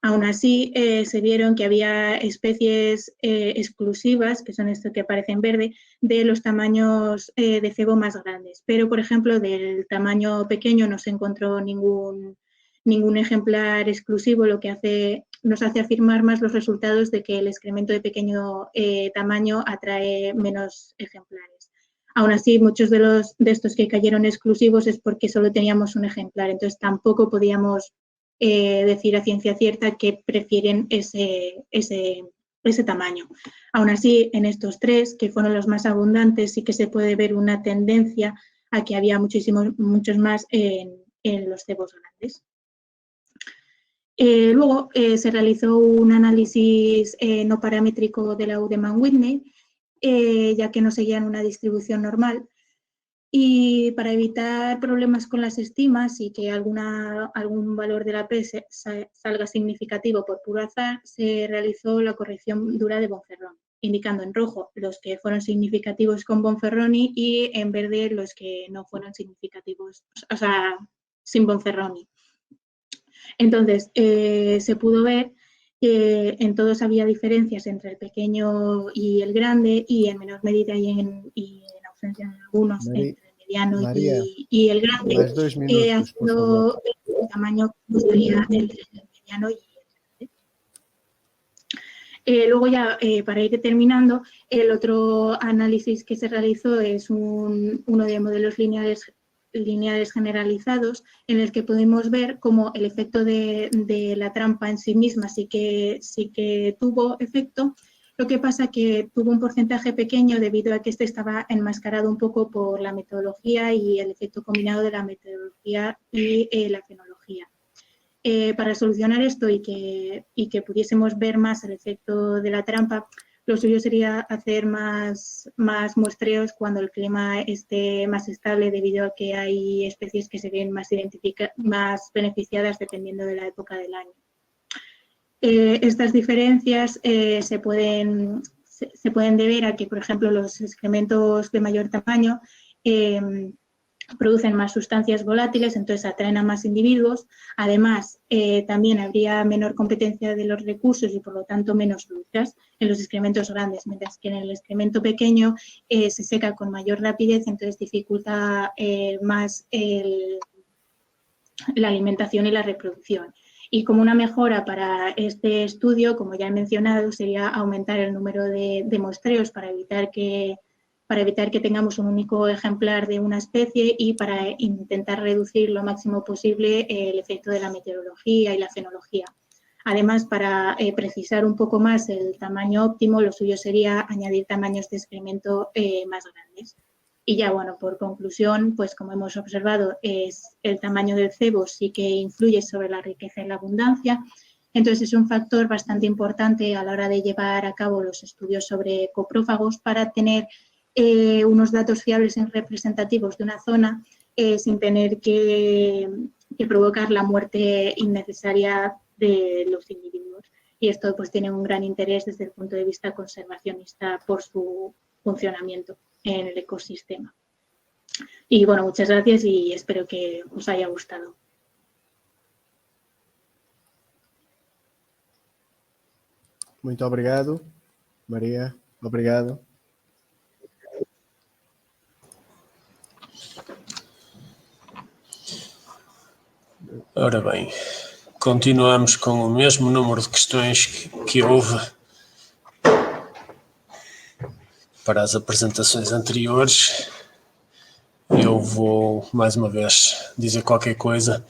Aún así, se vieron que había especies exclusivas, que son estos que aparecen en verde, de los tamaños de cebo más grandes. Pero, por ejemplo, del tamaño pequeño no se encontró ningún ejemplar exclusivo, lo que nos hace afirmar más los resultados de que el excremento de pequeño tamaño atrae menos ejemplares. Aún así, muchos de estos que cayeron exclusivos es porque solo teníamos un ejemplar, entonces tampoco podíamos decir a ciencia cierta que prefieren ese tamaño. Aún así, en estos 3, que fueron los más abundantes, sí que se puede ver una tendencia a que había muchos más en los cebos grandes. Luego se realizó un análisis no paramétrico de la Udemann-Whitney, ya que no seguían una distribución normal. Y para evitar problemas con las estimas y que algún valor de la P salga significativo por puro azar, se realizó la corrección dura de Bonferroni, indicando en rojo los que fueron significativos con Bonferroni y en verde los que no fueron significativos, o sea, sin Bonferroni. Entonces, se pudo ver que en todos había diferencias entre el pequeño y el grande, y en menor medida y en ausencia de algunos entre el mediano y el grande, haciendo el tamaño que sería entre el mediano y el grande. Luego ya, para ir terminando, el otro análisis que se realizó es uno de modelos lineales generalizados, en el que podemos ver cómo el efecto de la trampa en sí misma sí que tuvo efecto, Lo que pasa que tuvo un porcentaje pequeño debido a que este estaba enmascarado un poco por la metodología y el efecto combinado de la metodología y la fenología. Para solucionar esto y que pudiésemos ver más el efecto de la trampa, lo suyo sería hacer más muestreos cuando el clima esté más estable, debido a que hay especies que se ven más beneficiadas dependiendo de la época del año. Estas diferencias se pueden deber a que, por ejemplo, los excrementos de mayor tamaño producen más sustancias volátiles, entonces atraen a más individuos. Además, también habría menor competencia de los recursos y, por lo tanto, menos luchas en los excrementos grandes, mientras que en el excremento pequeño se seca con mayor rapidez, entonces dificulta más la alimentación y la reproducción. Y como una mejora para este estudio, como ya he mencionado, sería aumentar el número de muestreos para evitar que tengamos un único ejemplar de una especie y para intentar reducir lo máximo posible el efecto de la meteorología y la fenología. Además, para precisar un poco más el tamaño óptimo, lo suyo sería añadir tamaños de excremento más grandes. Y ya, bueno, por conclusión, pues como hemos observado, el tamaño del cebo sí que influye sobre la riqueza y la abundancia. Entonces, es un factor bastante importante a la hora de llevar a cabo los estudios sobre coprófagos para tener unos datos fiables y representativos de una zona sin tener que provocar la muerte innecesaria de los individuos. Y esto pues tiene un gran interés desde el punto de vista conservacionista por su funcionamiento en el ecosistema. Y bueno, muchas gracias y espero que os haya gustado. Muito obrigado, Maria. Obrigado. Ora bem, continuamos com o mesmo número de questões que houve para as apresentações anteriores. Eu vou, mais uma vez, dizer qualquer coisa.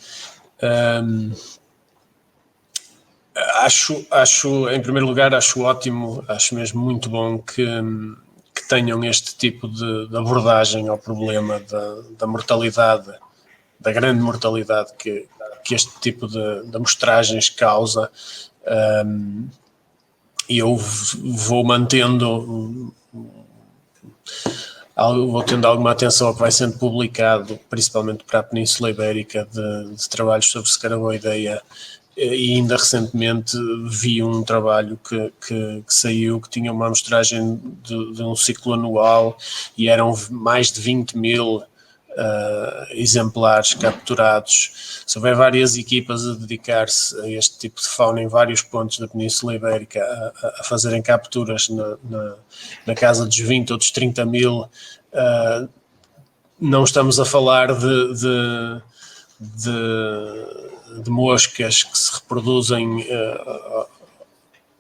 Acho, em primeiro lugar, acho ótimo, acho mesmo muito bom que tenham este tipo de abordagem ao problema da mortalidade, da grande mortalidade que este tipo de amostragens causa. E eu vou tendo alguma atenção ao que vai sendo publicado, principalmente para a Península Ibérica, de trabalhos sobre Scaraboidea, e ainda recentemente vi um trabalho que saiu, que tinha uma amostragem de um ciclo anual e eram mais de 20 mil exemplares capturados. Se houver várias equipas a dedicar-se a este tipo de fauna em vários pontos da Península Ibérica, a fazerem capturas na casa dos 20 ou dos 30 mil, não estamos a falar de moscas que se reproduzem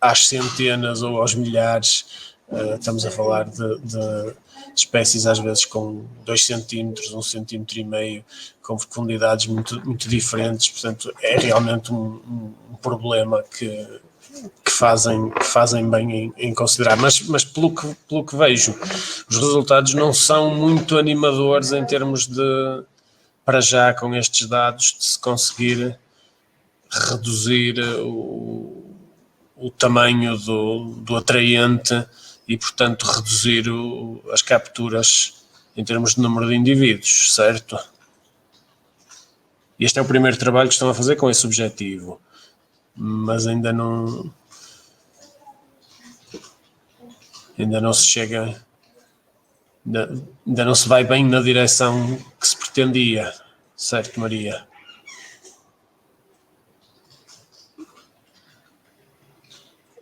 às centenas ou aos milhares. Estamos a falar de espécies às vezes com 2 centímetros, 1,5 centímetros, com fecundidades muito diferentes. Portanto, é realmente um problema que fazem bem em considerar. Mas pelo que vejo, os resultados não são muito animadores em termos de, para já, com estes dados, de se conseguir reduzir o tamanho do atraente e, portanto, reduzir as capturas em termos de número de indivíduos, certo? Este é o primeiro trabalho que estão a fazer com esse objetivo, mas ainda não se chega, ainda não se vai bem na direção que se pretendia, certo, Maria?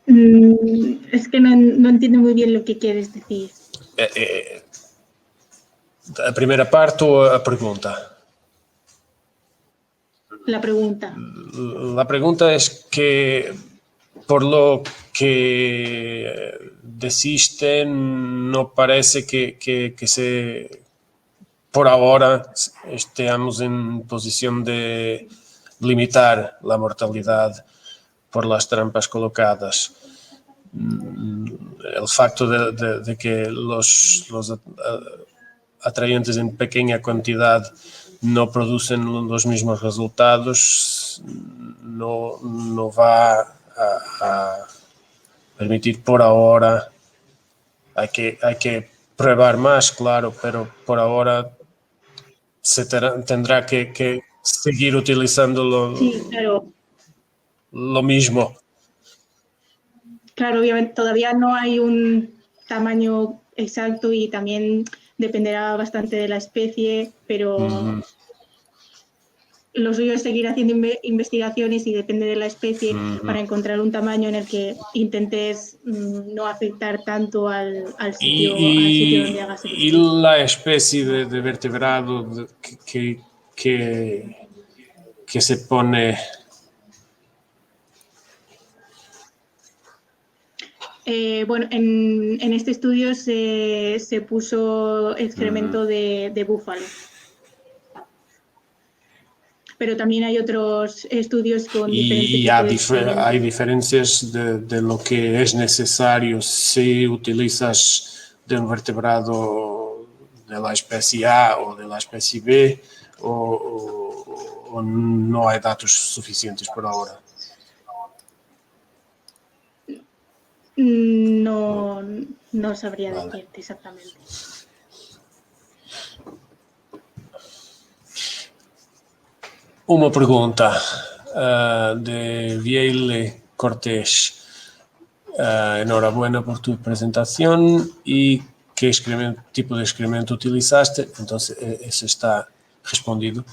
Es que no entiendo muy bien lo que quieres decir. A primeira parte ou a pergunta? La pregunta. La pregunta es que, por lo que deciste, no parece que por ahora estemos en posición de limitar la mortalidad por las trampas colocadas. el facto de que los atraentes en pequeña cantidad no producen los mismos resultados, no va a permitir por ahora. Hay que probar más, claro, pero por ahora se tendrá que seguir utilizando Sí, claro. lo mismo. Claro, obviamente todavía no hay un tamaño exacto y también dependerá bastante de la especie, pero lo suyo es seguir haciendo investigaciones y depende de la especie para encontrar un tamaño en el que intentes no afectar tanto al sitio donde hagas el estudio. Y la especie de vertebrado que se pone... Bueno, en este estudio se puso excremento de búfalo. Pero también hay otros estudios con diferentes tipos de hay diferencias de lo que es necesario si utilizas de un vertebrado de la especie A o de la especie B o no hay datos suficientes por ahora. No sabría decirte exactamente. Uma pergunta de Vieille Cortés. Enhorabuena por tu presentación y qué tipo de excremento utilizaste. Entonces, eso está respondido.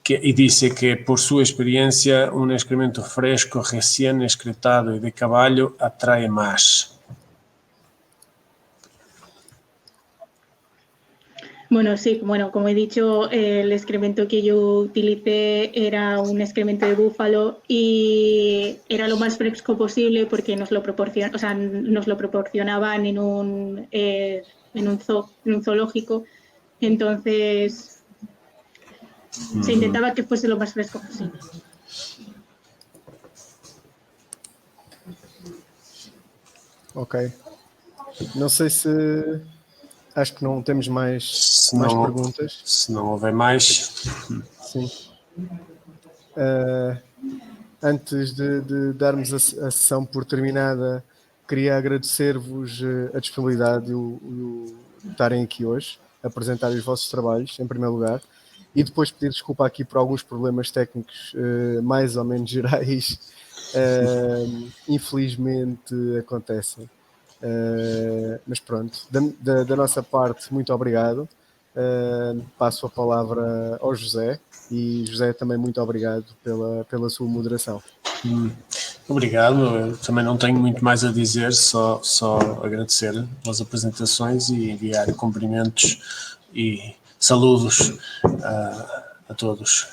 Y dice que por su experiencia un excremento fresco, recién excretado y de caballo atrae más. Bueno, sí, como he dicho, el excremento que yo utilicé era un excremento de búfalo y era lo más fresco posible porque nos lo proporcionaban en un zoológico. Entonces, se intentaba que fuese lo más fresco posible. Ok. Não sei se... Acho que não temos mais perguntas. Se não houver mais... Sim. Antes de darmos a sessão por terminada, queria agradecer-vos a disponibilidade e o estarem aqui hoje, apresentar os vossos trabalhos, em primeiro lugar, e depois pedir desculpa aqui por alguns problemas técnicos mais ou menos gerais. Infelizmente acontecem. Mas pronto, da nossa parte, muito obrigado. Passo a palavra ao José e José também muito obrigado pela sua moderação. Obrigado, eu também não tenho muito mais a dizer, só agradecer as apresentações e enviar cumprimentos e saludos a todos.